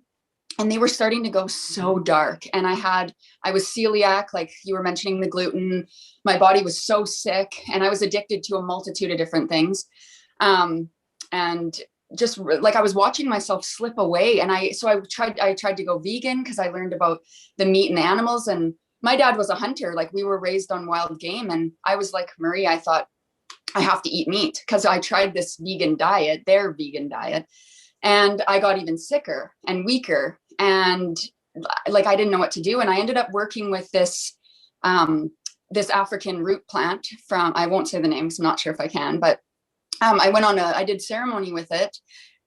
And they were starting to go so dark. And I was celiac, like you were mentioning the gluten. My body was so sick and I was addicted to a multitude of different things. And just like I was watching myself slip away. And I tried to go vegan because I learned about the meat and the animals. And my dad was a hunter, like we were raised on wild game. And I was like, Marie, I thought I have to eat meat because I tried this vegan diet, their vegan diet. And I got even sicker and weaker. And like, I didn't know what to do. And I ended up working with this African root plant from, I won't say the name, 'cause I'm not sure if I can, but I did ceremony with it,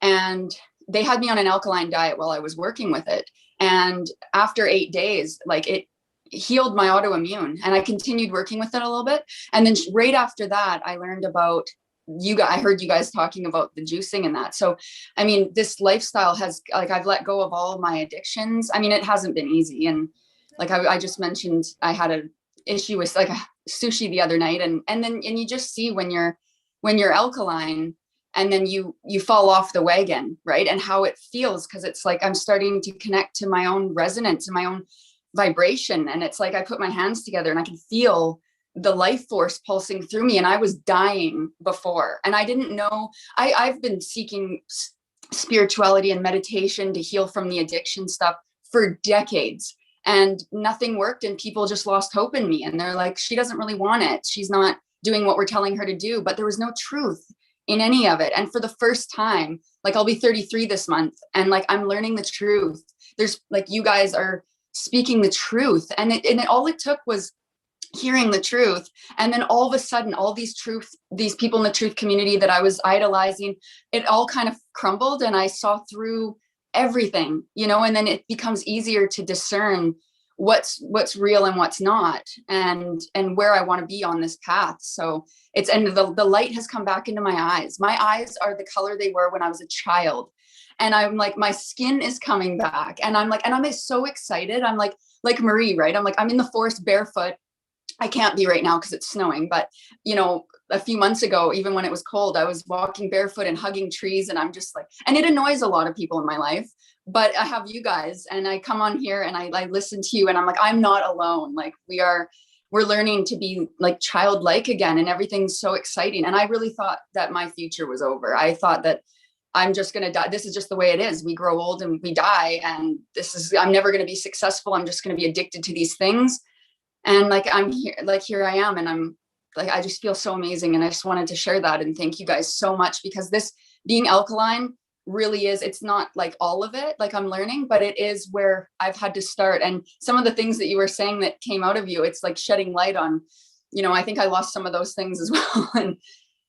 and they had me on an alkaline diet while I was working with it. And after 8 days, like it healed my autoimmune, and I continued working with it a little bit. And then right after that, I learned about I heard you guys talking about the juicing and that. So, I mean, this lifestyle has, like, I've let go of all my addictions. I mean, it hasn't been easy. And like, I just mentioned, I had an issue with like sushi the other night, and you just see when you're alkaline and then you fall off the wagon, right? And how it feels. 'Cause it's like, I'm starting to connect to my own resonance and my own vibration. And it's like, I put my hands together and I can feel the life force pulsing through me. And I was dying before, and I didn't know. I've been seeking spirituality and meditation to heal from the addiction stuff for decades, and nothing worked. And people just lost hope in me. And they're like, she doesn't really want it. She's not doing what we're telling her to do. But there was no truth in any of it. And for the first time, like, I'll be 33 this month, and like, I'm learning the truth. There's like, you guys are speaking the truth. And all it took was hearing the truth. And then all of a sudden, all these people in the truth community that I was idolizing, it all kind of crumbled, and I saw through everything, and then it becomes easier to discern what's real and what's not, and where I want to be on this path. So the light has come back into my eyes. My eyes are the color they were when I was a child. And I'm like, my skin is coming back, and I'm so excited. I'm like Marie, right? I'm like, I'm in the forest barefoot. I can't be right now because it's snowing, but a few months ago, even when it was cold, I was walking barefoot and hugging trees, and I'm just like, and it annoys a lot of people in my life, but I have you guys, and I come on here and I listen to you, and I'm like, I'm not alone. Like, we're learning to be like childlike again, and everything's so exciting. And I really thought that my future was over. I thought that I'm just going to die. This is just the way it is. We grow old and we die, and I'm never going to be successful. I'm just going to be addicted to these things. And like, I'm here I am. And I'm like, I just feel so amazing. And I just wanted to share that. And thank you guys so much, because this being alkaline really is, it's not like all of it, like I'm learning, but it is where I've had to start. And some of the things that you were saying that came out of you, it's like shedding light on, I think I lost some of those things as well. And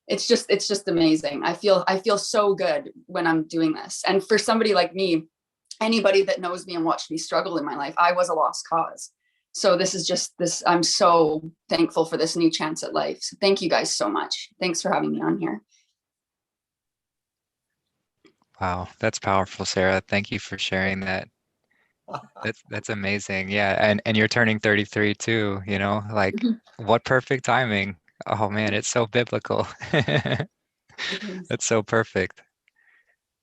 it's just amazing. I feel so good when I'm doing this. And for somebody like me, anybody that knows me and watched me struggle in my life, I was a lost cause. So this is just this, I'm so thankful for this new chance at life. So thank you guys so much. Thanks for having me on here. Wow, that's powerful, Sarah. Thank you for sharing that. That's amazing. Yeah, and you're turning 33 too, like what perfect timing. Oh man, it's so biblical. That's so perfect.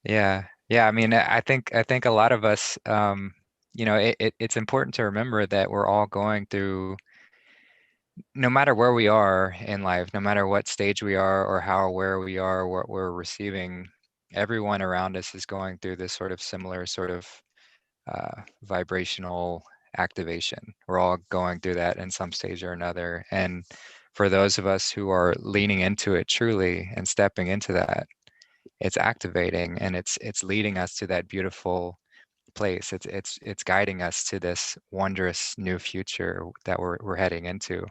Yeah. Yeah, I mean, I think a lot of us it's important to remember that we're all going through, no matter where we are in life, no matter what stage we are or how aware we are, what we're receiving, everyone around us is going through this sort of similar sort of vibrational activation. We're all going through that in some stage or another. And for those of us who are leaning into it truly and stepping into that, it's activating and it's leading us to that beautiful place. It's guiding us to this wondrous new future that we're heading into.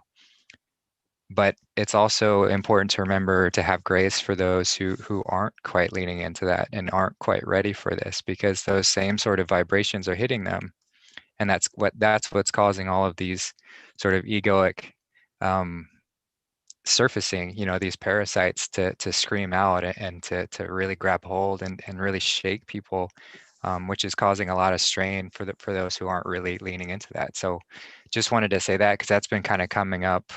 But it's also important to remember to have grace for those who aren't quite leaning into that and aren't quite ready for this, because those same sort of vibrations are hitting them, and that's what's causing all of these sort of egoic surfacing, these parasites to scream out and to really grab hold and really shake people, which is causing a lot of strain for those who aren't really leaning into that. So just wanted to say that because that's been kind of coming up.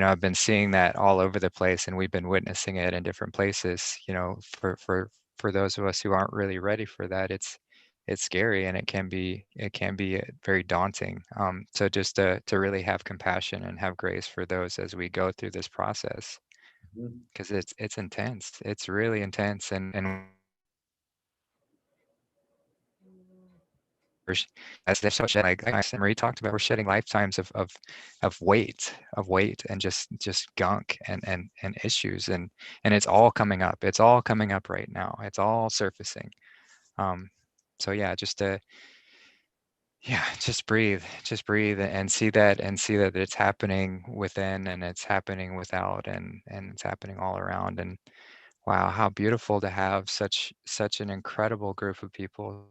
I've been seeing that all over the place, and we've been witnessing it in different places. For those of us who aren't really ready for that, it's scary, and it can be very daunting. So just to really have compassion and have grace for those as we go through this process, because it's intense. It's really intense, and as they're so shed, like Marie talked about, we're shedding lifetimes of weight and just gunk and issues, and it's all coming up. It's all coming up right now. It's all surfacing. So yeah, just breathe and see that it's happening within and it's happening without and it's happening all around. And wow, how beautiful to have such an incredible group of people.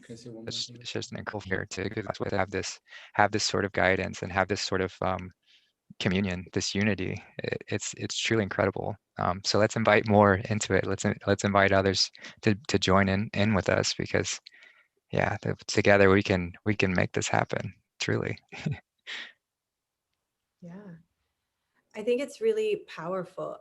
Can I say one more thing? It's just an incredible fear to have this sort of guidance and have this sort of communion, this unity. It's truly incredible. So let's invite more into it. Let's invite others to join in with us, because yeah, together we can make this happen. Truly. Yeah. I think it's really powerful.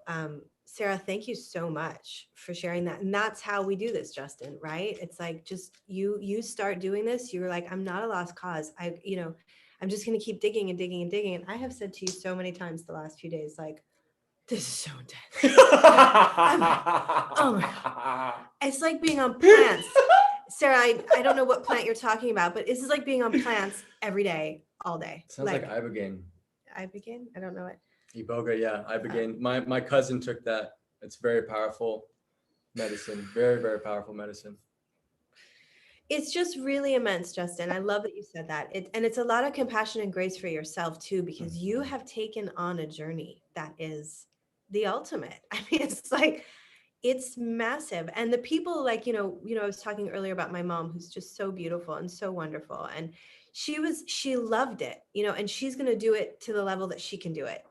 Sarah, thank you so much for sharing that. And that's how we do this, Justin, right? It's like, just you start doing this, you're like, I'm not a lost cause. I'm just going to keep digging and digging and digging. And I have said to you so many times the last few days, like, this is so intense. Oh my God. It's like being on plants. Sarah, I don't know what plant you're talking about, but this is like being on plants every day, all day. Sounds like ibogaine. Ibogaine? I don't know it. Iboga, yeah, ibogaine. My cousin took that. It's very powerful medicine. Very, very powerful medicine. It's just really immense, Justin. I love that you said that. And it's a lot of compassion and grace for yourself too, because you have taken on a journey that is the ultimate. I mean, it's like, it's massive. And the people, like, I was talking earlier about my mom, who's just so beautiful and so wonderful. And she loved it, and she's going to do it to the level that she can do it,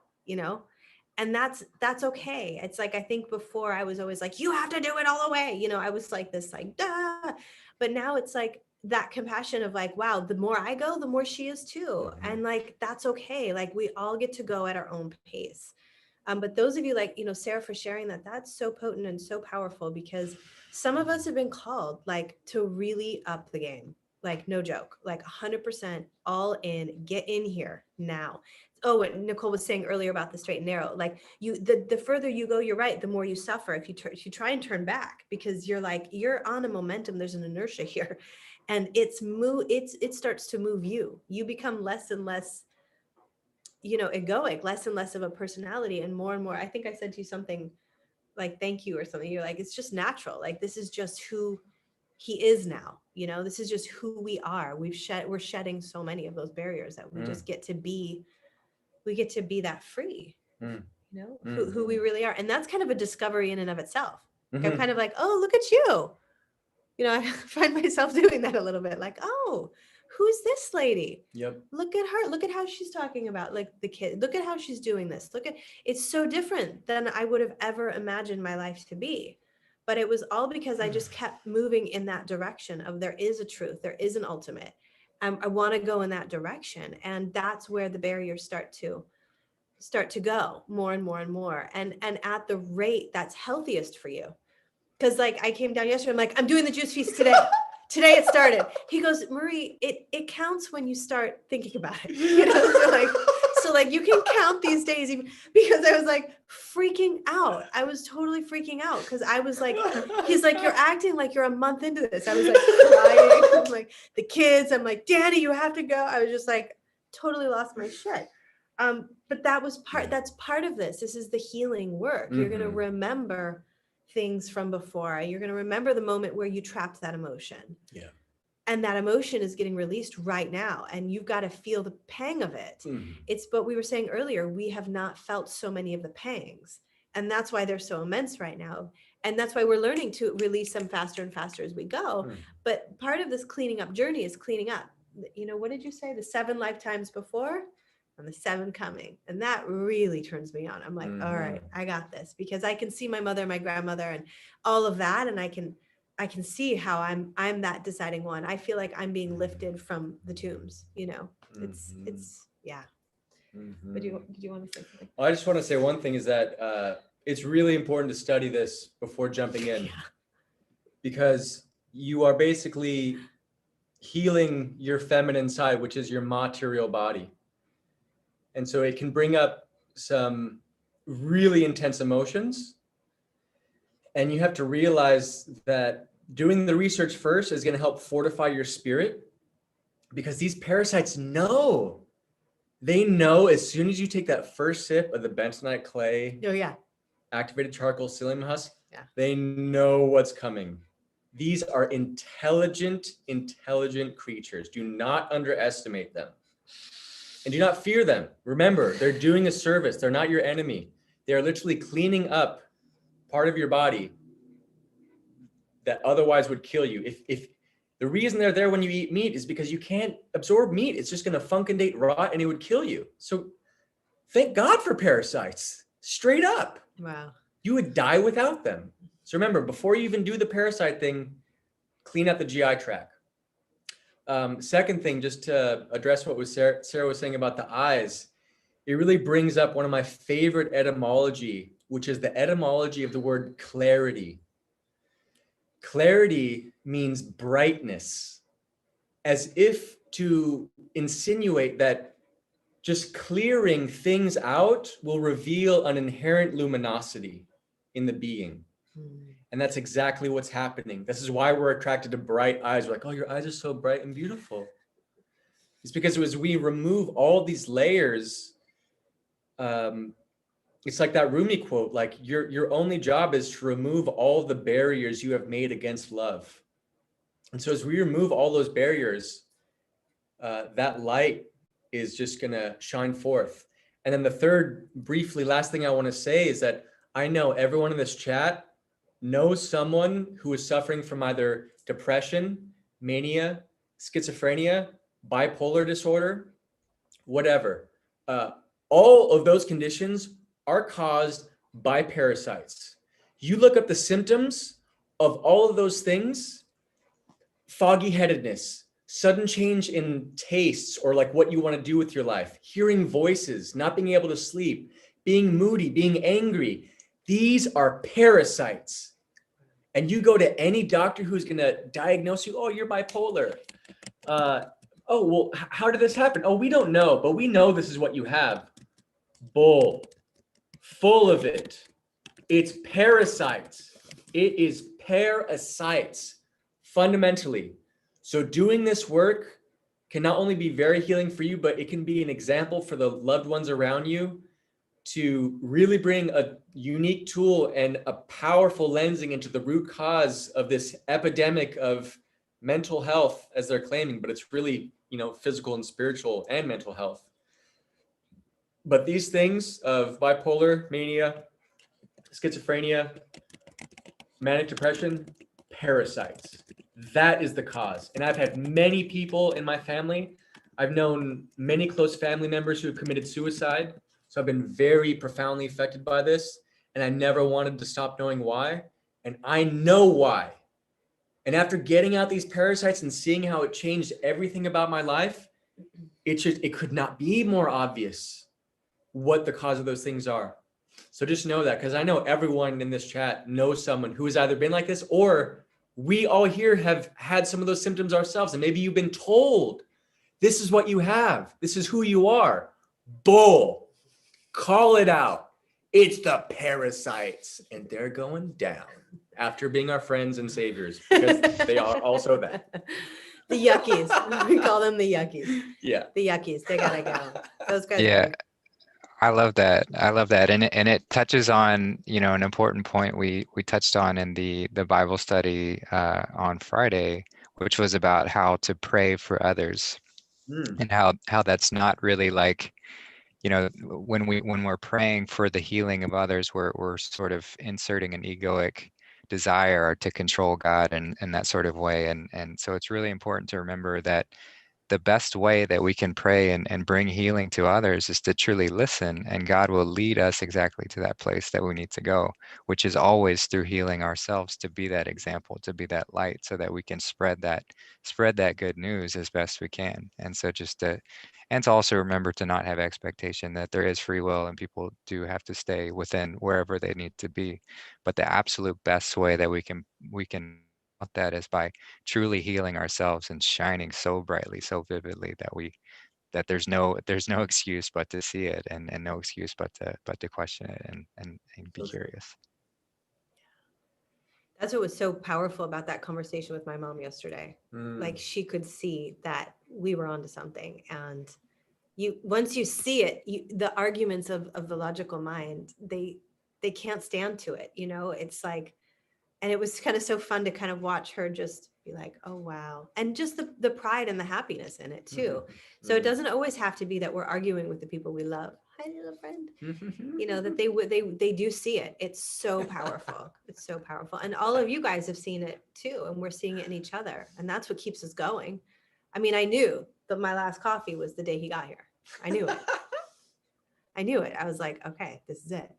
and that's okay. It's like, I think before I was always like, you have to do it all the way. I was like this, like, duh. But now it's like that compassion of like, wow, the more I go, the more she is too. And like, that's okay. Like, we all get to go at our own pace. But those of you, like, Sarah, for sharing that, that's so potent and so powerful, because some of us have been called like to really up the game, like, no joke, like 100% all in, get in here now. Oh, what Nicole was saying earlier about the straight and narrow, like, the further you go, you're right, the more you suffer if you try and turn back, because you're on a momentum, there's an inertia here, and it starts to move you. You become less and less egoic, less and less of a personality, and more. I think I said to you something like, thank you or something. You're like, it's just natural. Like, this is just who he is now. This is just who we are. We're shedding so many of those barriers that we just get to be that free, who we really are. And that's kind of a discovery in and of itself. Like, I'm kind of like, oh, look at you. I find myself doing that a little bit, like, oh, who's this lady? Yep. Look at her. Look at how she's talking about, like, the kid. Look at how she's doing this. It's so different than I would have ever imagined my life to be. but it was all because I just kept moving in that direction of there is a truth, there is an ultimate. I want to go in that direction. And that's where the barriers start to go more and more and more. And at the rate that's healthiest for you. Because like I came down yesterday, I'm like, I'm doing the juice feast today. Today it started. He goes, Marie, it counts when you start thinking about it. You know, so like you can count these days, even because I was like freaking out. I was totally freaking out because I was like, he's like, you're acting like you're a month into this. I was like crying. I'm like the kids. I'm like, Danny, you have to go. I was just like totally lost my shit. But that was that's part of this. This is the healing work. You're going to remember things from before. You're going to remember the moment where you trapped that emotion. Yeah. And that emotion is getting released right now. And you've got to feel the pang of it. It's what we were saying earlier. We have not felt so many of the pangs. And that's why they're so immense right now. And that's why we're learning to release them faster and faster as we go. But part of this cleaning up journey is cleaning up. You know, what did you say? The 7 lifetimes before and the 7 coming. And that really turns me on. I'm like, all right, I got this, because I can see my mother, my grandmother, and all of that. And I can see how I'm that deciding one. I feel like I'm being lifted from the tombs, you know, it's yeah. But did you want to say something? I just want to say one thing is that it's really important to study this before jumping in, because you are basically healing your feminine side, which is your material body. And so it can bring up some really intense emotions. And you have to realize that doing the research first is going to help fortify your spirit, because these parasites know. They know as soon as you take that first sip of the bentonite clay, activated charcoal, psyllium husk, they know what's coming. These are intelligent creatures. Do not underestimate them. And do not fear them. Remember, they're doing a service. They're not your enemy. They are literally cleaning up part of your body that otherwise would kill you. If the reason they're there when you eat meat is because you can't absorb meat, it's just going to funkendate, rot, and it would kill you. So thank God for parasites. Straight up. Wow. You would die without them. So remember, before you even do the parasite thing, clean up the GI tract. Second thing, just to address what Sarah was saying about the eyes, it really brings up one of my favorite etymology, which is the etymology of the word clarity. Clarity means brightness, as if to insinuate that just clearing things out will reveal an inherent luminosity in the being. And that's exactly what's happening. This is why we're attracted to bright eyes. We're like, oh, your eyes are so bright and beautiful. It's because as we remove all these layers, it's like that Rumi quote, like your only job is to remove all the barriers you have made against love. And so as we remove all those barriers, that light is just going to shine forth. And then the third, briefly, last thing I want to say is that I know everyone in this chat knows someone who is suffering from either depression, mania, schizophrenia, bipolar disorder, whatever. All of those conditions are caused by parasites. You look up the symptoms of all of those things: foggy headedness, sudden change in tastes or like what you want to do with your life, hearing voices, not being able to sleep, being moody, being angry. These are parasites. And you go to any doctor who's going to diagnose you, oh, you're bipolar. Oh, well, how did this happen? Oh, we don't know, but we know this is what you have. Bull. Full of it. It's parasites. It is parasites, fundamentally. So doing this work can not only be very healing for you, but it can be an example for the loved ones around you to really bring a unique tool and a powerful lensing into the root cause of this epidemic of mental health, as they're claiming, but it's really, physical and spiritual and mental health. But these things of bipolar, mania, schizophrenia, manic depression, parasites, that is the cause. And I've had many people in my family. I've known many close family members who have committed suicide. So I've been very profoundly affected by this, and I never wanted to stop knowing why. And I know why. And after getting out these parasites and seeing how it changed everything about my life, it could not be more obvious what the cause of those things are. So just know that, because I know everyone in this chat knows someone who has either been like this, or we all here have had some of those symptoms ourselves. And maybe you've been told, this is what you have. This is who you are. Bull. Call it out. It's the parasites, and they're going down after being our friends and saviors, because they are also that. The yuckies. We call them the yuckies. Yeah. The yuckies. They gotta go. Those guys. Yeah. gotta I love that. I love that. And it touches on, an important point we touched on in the Bible study on Friday, which was about how to pray for others, and how that's not really like, when we're praying for the healing of others, we're sort of inserting an egoic desire to control God and that sort of way. And so it's really important to remember that the best way that we can pray and bring healing to others is to truly listen, and God will lead us exactly to that place that we need to go, which is always through healing ourselves, to be that example, to be that light, so that we can spread that good news as best we can. And so and to also remember to not have expectation that there is free will and people do have to stay within wherever they need to be. But the absolute best way that we can that is by truly healing ourselves and shining so brightly, so vividly that there's no excuse but to see it, and no excuse but to question it and be curious. That's what was so powerful about that conversation with my mom yesterday. Like, she could see that we were onto something, and once you see it, the arguments of the logical mind, they can't stand to it. It's like, and it was kind of so fun to kind of watch her just be like, oh, wow. And just the pride and the happiness in it too. So it doesn't always have to be that we're arguing with the people we love. Hi, little friend. That they do see it. It's so powerful. It's so powerful. And all of you guys have seen it too. And we're seeing it in each other. And that's what keeps us going. I mean, I knew that my last coffee was the day he got here. I knew it. I knew it. I was like, okay, this is it.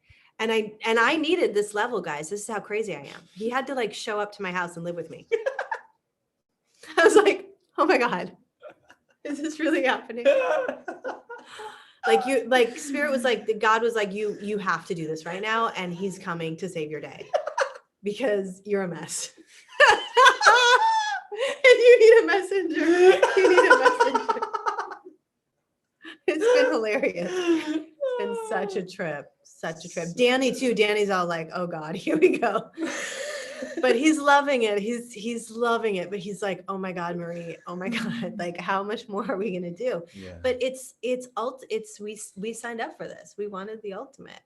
And I needed this level, guys. This is how crazy I am. He had to like show up to my house and live with me. I was like, oh my God, is this really happening? Like Spirit was like, God was like, you have to do this right now. And he's coming to save your day because you're a mess. And you need a messenger. You need a messenger. It's been hilarious. It's been such a trip. Danny too. Danny's all like, oh God, here we go. But he's loving it. He's loving it. But he's like, oh my God, Marie, oh my God, like how much more are we gonna do? Yeah. But we signed up for this. We wanted the ultimate.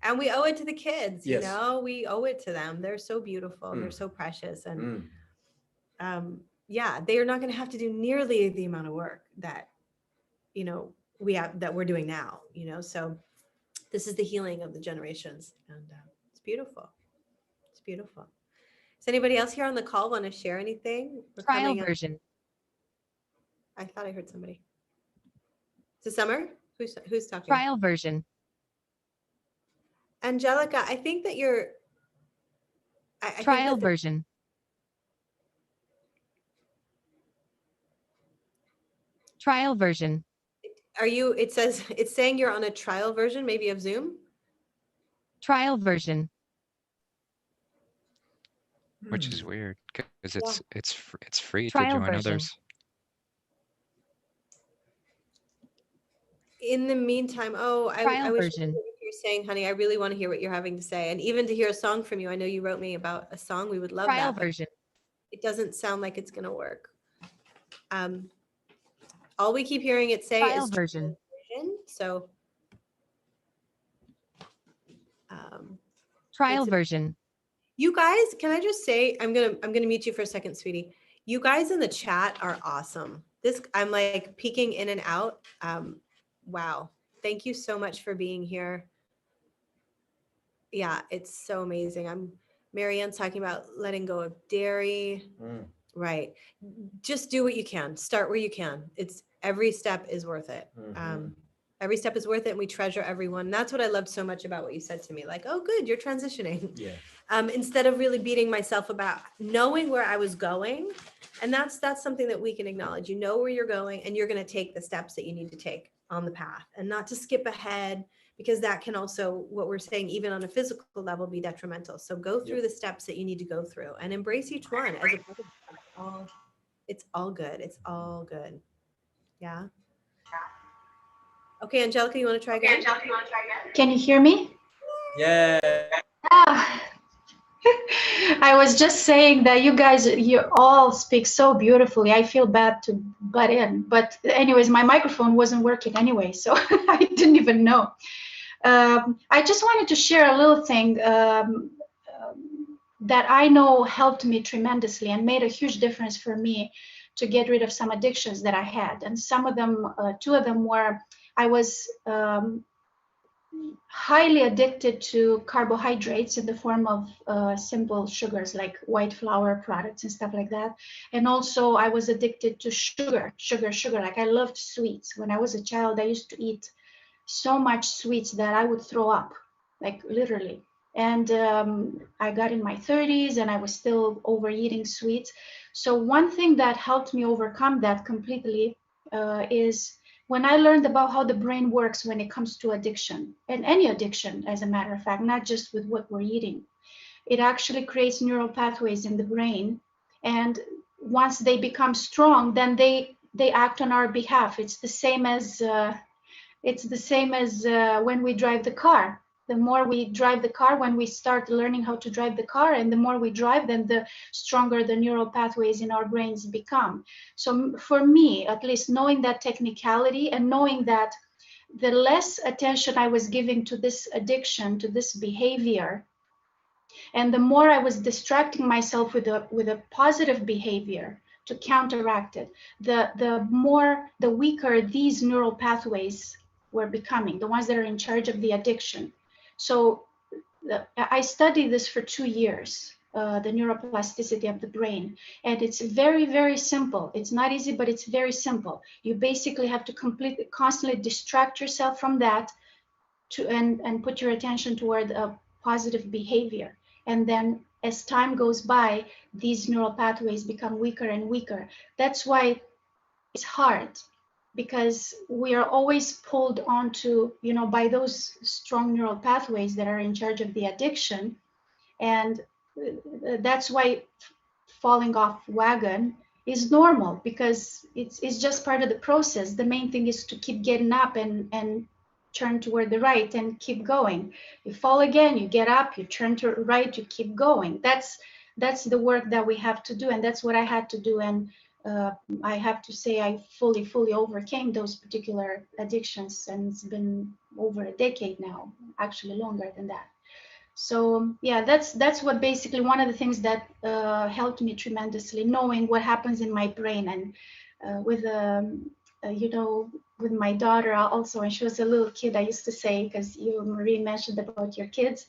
And we owe it to the kids, yes. We owe it to them. They're so beautiful. They're so precious. And they are not gonna have to do nearly the amount of work that we're doing now, so this is the healing of the generations, and it's beautiful. It's beautiful. Does anybody else here on the call want to share anything? Trial version. I thought I heard somebody. Is it Summer? Who's talking? Trial version. Angelica, I think that you're trial version. Trial version. Are you, it's saying you're on a trial version, maybe of Zoom? Trial version. Which is weird because it's free trial to join version. others. In the meantime, I wish you're saying, honey, I really want to hear what you're having to say. And even to hear a song from you. I know you wrote me about a song. We would love trial that. Version. It doesn't sound like it's going to work. All we keep hearing it say trial is version. So trial version. You guys, can I just say, I'm gonna mute you for a second, sweetie. You guys in the chat are awesome. I'm like peeking in and out. Wow. Thank you so much for being here. Yeah, it's so amazing. Marianne's talking about letting go of dairy. Right. Just do what you can. Start where you can. Every step is worth it. Every step is worth it, and we treasure everyone. That's what I loved so much about what you said to me. Like, oh, good, you're transitioning. Yeah. Instead of really beating myself about knowing where I was going. And that's something that we can acknowledge. You know where you're going, and you're going to take the steps that you need to take on the path, and not to skip ahead, because that can also, what we're saying, even on a physical level, be detrimental. So go through the steps that you need to go through and embrace each one as a part of it. It's all good. It's all good. Yeah. Okay, Angelica, you want to try again? Can you hear me? Yeah. Ah, I was just saying that you all speak so beautifully. I feel bad to butt in, but anyways, my microphone wasn't working anyway, so I didn't even know. I just wanted to share a little thing that I know helped me tremendously and made a huge difference for me to get rid of some addictions that I had. And some of them, two of them were, I was highly addicted to carbohydrates in the form of simple sugars like white flour products and stuff like that. And also I was addicted to sugar. Like I loved sweets. When I was a child, I used to eat so much sweets that I would throw up, like literally. And I got in my 30s and I was still overeating sweets. So one thing that helped me overcome that completely is when I learned about how the brain works when it comes to addiction, and any addiction, as a matter of fact, not just with what we're eating. It actually creates neural pathways in the brain. And once they become strong, then they act on our behalf. It's the same as when we drive the car. The more we drive the car, when we start learning how to drive the car, and the more we drive, then the stronger the neural pathways in our brains become. So for me, at least, knowing that technicality and knowing that the less attention I was giving to this addiction, to this behavior, and the more I was distracting myself with a positive behavior to counteract it, the weaker these neural pathways were becoming, the ones that are in charge of the addiction. So I studied this for 2 years, the neuroplasticity of the brain. And it's very, very simple. It's not easy, but it's very simple. You basically have to constantly distract yourself from that and put your attention toward a positive behavior. And then as time goes by, these neural pathways become weaker and weaker. That's why it's hard, because we are always pulled onto, by those strong neural pathways that are in charge of the addiction. And that's why falling off wagon is normal, because it's just part of the process. The main thing is to keep getting up and turn toward the right and keep going. You fall again, you get up, you turn to the right, you keep going. That's the work that we have to do, and that's what I had to do. And I have to say I fully overcame those particular addictions, and it's been over a decade now, actually longer than that. So yeah, that's what basically one of the things that helped me tremendously, knowing what happens in my brain. And with my daughter also, when she was a little kid, I used to say, because you, Marie, mentioned about your kids,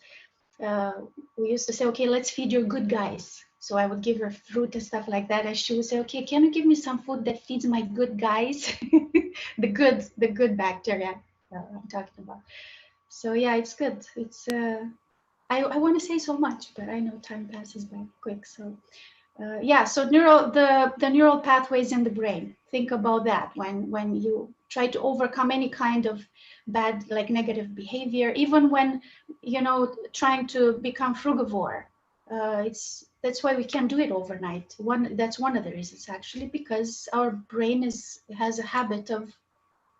we used to say, okay, let's feed your good guys. So I would give her fruit and stuff like that, and she would say, okay, can you give me some food that feeds my good guys? the good bacteria I'm talking about. So yeah, it's good. It's I want to say so much, but I know time passes by quick. So yeah, so the neural pathways in the brain. Think about that when you try to overcome any kind of bad, like negative behavior, even when trying to become frugivore. That's why we can't do it overnight. That's one of the reasons, actually, because our brain has a habit of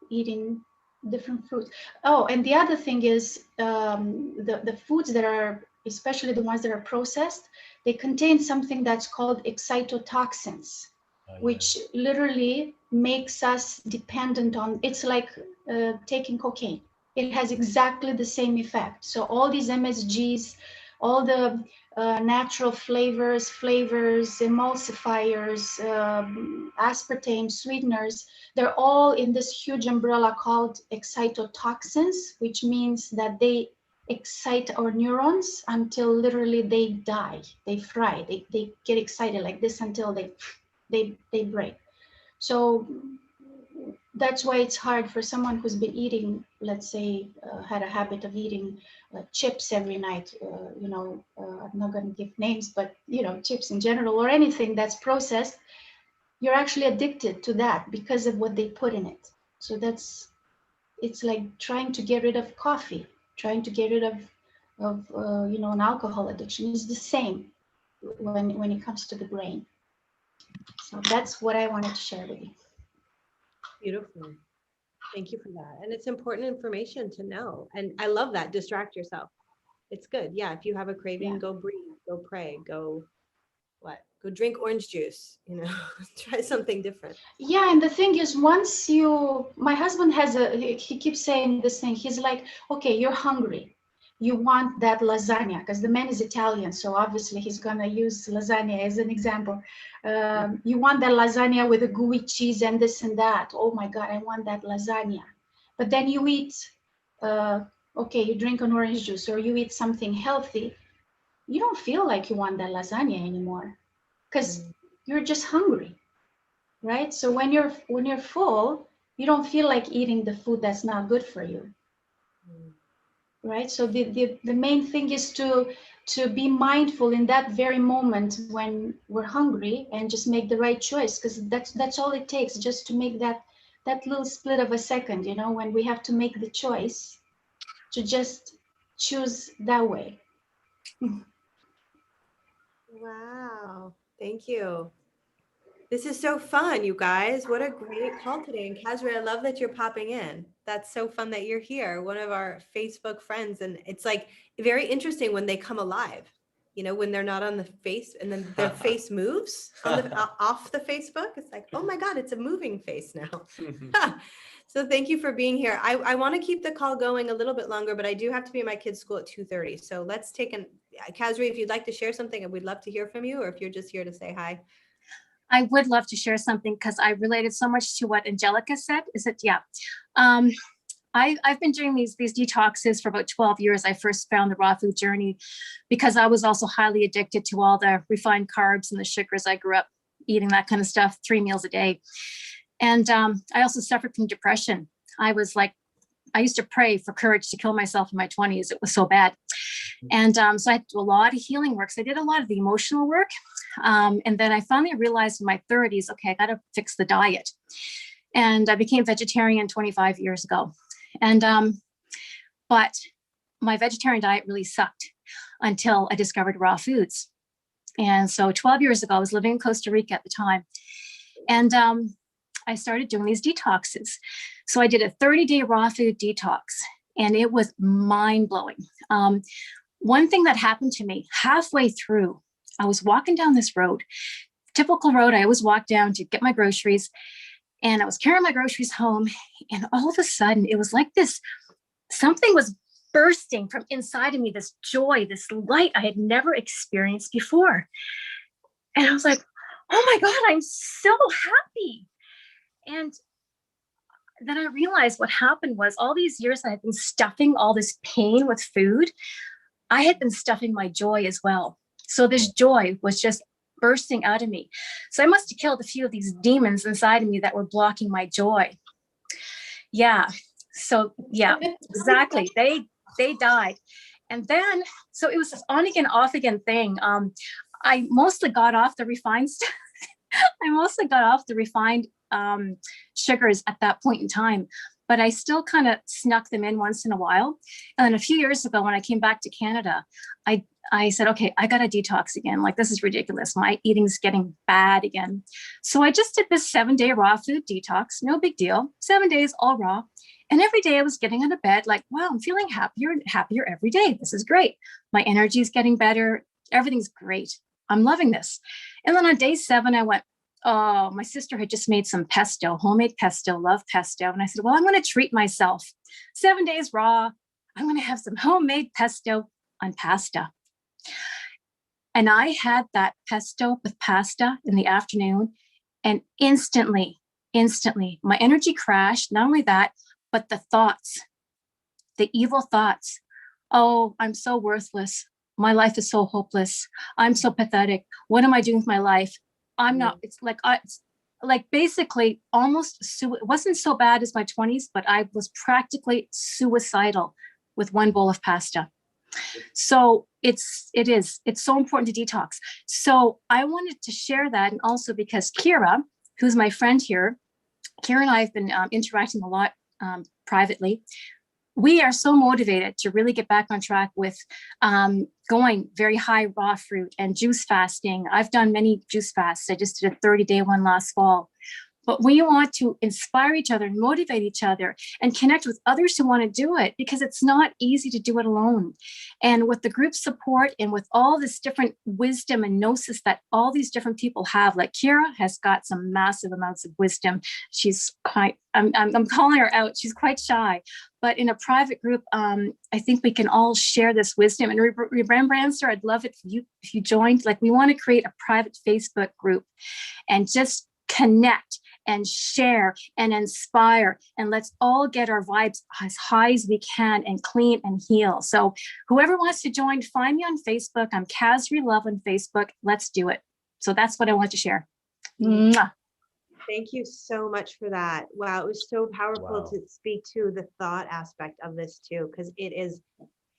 eating different fruits. Oh, and the other thing is the foods that are, especially the ones that are processed, they contain something that's called excitotoxins, which literally makes us dependent on, it's like taking cocaine. It has exactly the same effect. So all these MSGs, all the natural flavors, emulsifiers, aspartame, sweeteners, they're all in this huge umbrella called excitotoxins, which means that they excite our neurons until literally they die, they fry, they get excited like this until they break. So that's why it's hard for someone who's been eating, let's say, had a habit of eating chips every night. I'm not going to give names, but chips in general, or anything that's processed. You're actually addicted to that because of what they put in it. So it's like trying to get rid of coffee, trying to get rid of an alcohol addiction. Is the same when it comes to the brain. So that's what I wanted to share with you. Beautiful. Thank you for that. And it's important information to know. And I love that. Distract yourself. It's good. Yeah. If you have a craving, go breathe, go pray, go drink orange juice, try something different. Yeah. And the thing is, my husband he keeps saying this thing. He's like, okay, you're hungry. You want that lasagna, because the man is Italian. So obviously he's going to use lasagna as an example. You want that lasagna with a gooey cheese and this and that. Oh my God, I want that lasagna. But then you eat, you drink an orange juice or you eat something healthy. You don't feel like you want that lasagna anymore because you're just hungry, right? So when you're full, you don't feel like eating the food that's not good for you. Right. So the main thing is to be mindful in that very moment when we're hungry and just make the right choice, because that's all it takes, just to make that little split of a second, when we have to make the choice to just choose that way. Wow. Thank you. This is so fun, you guys. What a great call today. And Kazri, I love that you're popping in. That's so fun that you're here. One of our Facebook friends. And it's like very interesting when they come alive, when they're not on the face and then their face moves off the Facebook. It's like, oh my God, it's a moving face now. So thank you for being here. I want to keep the call going a little bit longer, but I do have to be at my kids' school at 2:30. So let's take Kazri, if you'd like to share something, we'd love to hear from you, or if you're just here to say hi. I would love to share something because I related so much to what Angelica said. I've been doing these detoxes for about 12 years. I first found the raw food journey because I was also highly addicted to all the refined carbs and the sugars. I grew up eating that kind of stuff, 3 meals a day. And I also suffered from depression. I used to pray for courage to kill myself in my 20s. It was so bad. And so I had to do a lot of healing work. So I did a lot of the emotional work. And then I finally realized in my 30s, okay, I got to fix the diet. And I became vegetarian 25 years ago. And, but my vegetarian diet really sucked until I discovered raw foods. And so 12 years ago, I was living in Costa Rica at the time. And I started doing these detoxes. So I did a 30-day raw food detox, and it was mind-blowing. One thing that happened to me halfway through, I was walking down this road, typical road I always walk down to get my groceries. And I was carrying my groceries home. And all of a sudden, it was like something was bursting from inside of me, this joy, this light I had never experienced before. And I was like, oh my God, I'm so happy. And then I realized what happened was all these years I had been stuffing all this pain with food. I had been stuffing my joy as well. So this joy was just bursting out of me. So I must have killed a few of these demons inside of me that were blocking my joy. Yeah. So yeah, exactly. They died. And then, so it was this on again, off again thing. I mostly got off the refined stuff. I mostly got off the refined sugars at that point in time, but I still kind of snuck them in once in a while. And then a few years ago, when I came back to Canada, I said, okay, I got to detox again. Like, this is ridiculous. My eating's getting bad again. So I just did this 7-day raw food detox. No big deal. 7 days, all raw. And every day I was getting out of bed like, wow, I'm feeling happier and happier every day. This is great. My energy is getting better. Everything's great. I'm loving this. And then on day 7, I went, oh, my sister had just made some pesto, homemade pesto, love pesto. And I said, well, I'm going to treat myself. 7 days raw. I'm going to have some homemade pesto on pasta. And I had that pesto with pasta in the afternoon, and instantly, my energy crashed. Not only that, but the thoughts, the evil thoughts. Oh, I'm so worthless. My life is so hopeless. I'm so pathetic. What am I doing with my life? I'm not, it's like, like basically almost, it wasn't so bad as my 20s, but I was practically suicidal with one bowl of pasta. So it's so important to detox. So I wanted to share that. And also because Kira, who's my friend here, Kira and I have been interacting a lot privately. We are so motivated to really get back on track with going very high raw fruit and juice fasting. I've done many juice fasts. I just did a 30-day one last fall. But we want to inspire each other and motivate each other and connect with others who want to do it, because it's not easy to do it alone. And with the group support and with all this different wisdom and gnosis that all these different people have, like Kira has got some massive amounts of wisdom. She's quite, I'm calling her out. She's quite shy, but in a private group, I think we can all share this wisdom. And Remembrancer, I'd love it if you joined. Like, we want to create a private Facebook group and just connect and share and inspire, and let's all get our vibes as high as we can and clean and heal. So whoever wants to join, find me on Facebook. I'm Kasri Love on Facebook. Let's do it. So that's what I want to share. Mwah. Thank you so much for that. Wow, it was so powerful to speak to the thought aspect of this too, because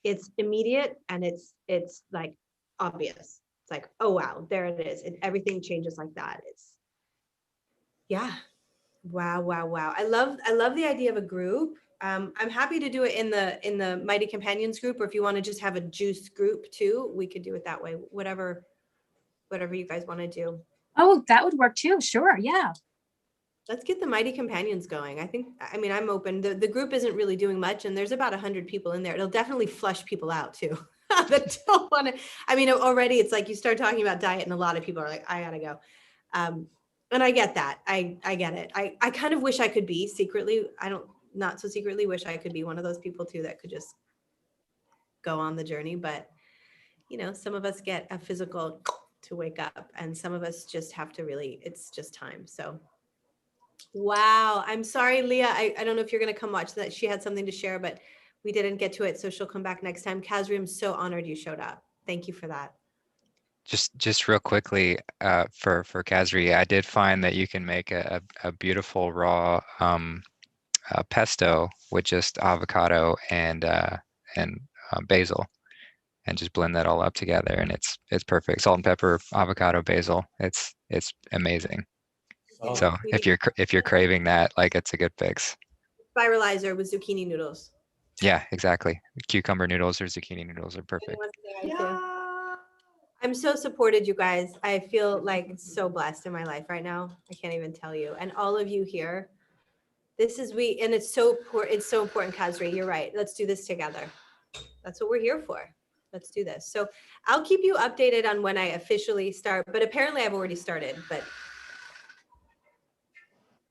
it's immediate and it's like obvious. It's like, oh wow, there it is. Everything changes like that. Yeah. Wow. I love the idea of a group. I'm happy to do it in the Mighty Companions group, or if you want to just have a juice group too, we could do it that way. Whatever you guys want to do. Oh, that would work too. Sure. Yeah. Let's get the Mighty Companions going. I mean, I'm open. The group isn't really doing much, and there's about 100 people in there. It'll definitely flush people out too. That don't want to. I mean, already it's like you start talking about diet, and a lot of people are like, I gotta go. And I get that. I get it. I kind of wish I could be secretly. Not so secretly wish I could be one of those people too that could just go on the journey. But, some of us get a physical to wake up, and some of us just have to really, it's just time. So, wow. I'm sorry, Leah. I don't know if you're going to come watch that. She had something to share, but we didn't get to it. So she'll come back next time. Kasri, I'm so honored you showed up. Thank you for that. Just real quickly, for Kasri, I did find that you can make a beautiful raw pesto with just avocado and basil, and just blend that all up together, and it's perfect. Salt and pepper, avocado, basil. It's amazing. Oh. So if you're craving that, like, it's a good fix. Spiralizer with zucchini noodles. Yeah, exactly. Cucumber noodles or zucchini noodles are perfect. Yeah. I'm so supported, you guys. I feel like so blessed in my life right now. I can't even tell you. And all of you here, and it's so important, Kasri. You're right. Let's do this together. That's what we're here for. Let's do this. So I'll keep you updated on when I officially start, but apparently I've already started, but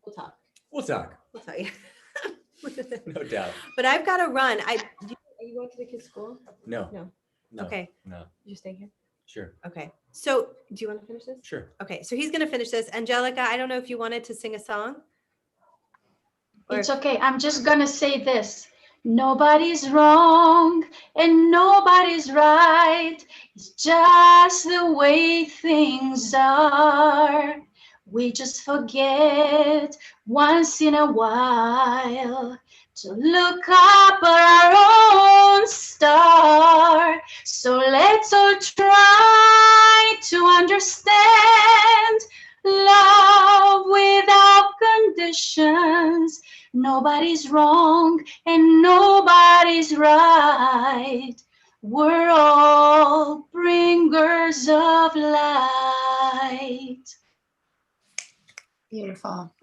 we'll talk. We'll talk. Yeah. No doubt. But I've got to run. Are you going to the kids' school? No. Okay. No. You stay here? Sure. Okay. So do you want to finish this? Sure. Okay. So he's going to finish this. Angelica, I don't know if you wanted to sing a song. It's okay. I'm just going to say this. Nobody's wrong and nobody's right. It's just the way things are. We just forget once in a while to look up at our own star. So let's all try to understand love without conditions. Nobody's wrong and nobody's right. We're all bringers of light. Beautiful.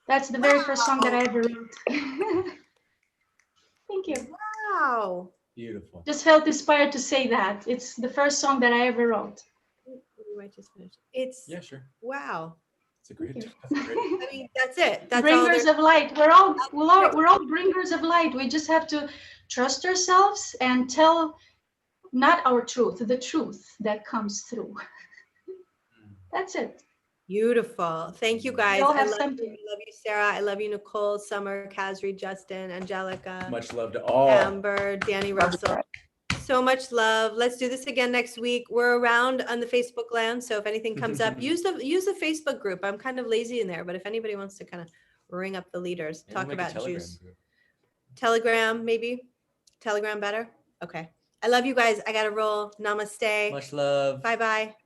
That's the very first song that I ever wrote. Thank you. Wow. Beautiful. Just felt inspired to say that. It's the first song that I ever wrote. You might just finish. It's Yeah, sure. wow. It's a great. I mean, that's it. That's bringers of light. We're all bringers of light. We just have to trust ourselves and tell not our truth, the truth that comes through. That's it. Beautiful. Thank you, guys. We all I have love something. you. I love you, Sarah. I love you, Nicole, Summer, Kasri, Justin, Angelica, Much love to all. Amber, Danny Russell. So much love. Let's do this again next week. We're around on the Facebook land, so if anything comes up, use the Facebook group. I'm kind of lazy in there, but if anybody wants to kind of ring up the leaders, Maybe we'll talk make a about Telegram juice. group. Telegram, maybe. Telegram better. Okay. I love you guys. I gotta roll. Namaste. Much love. Bye bye.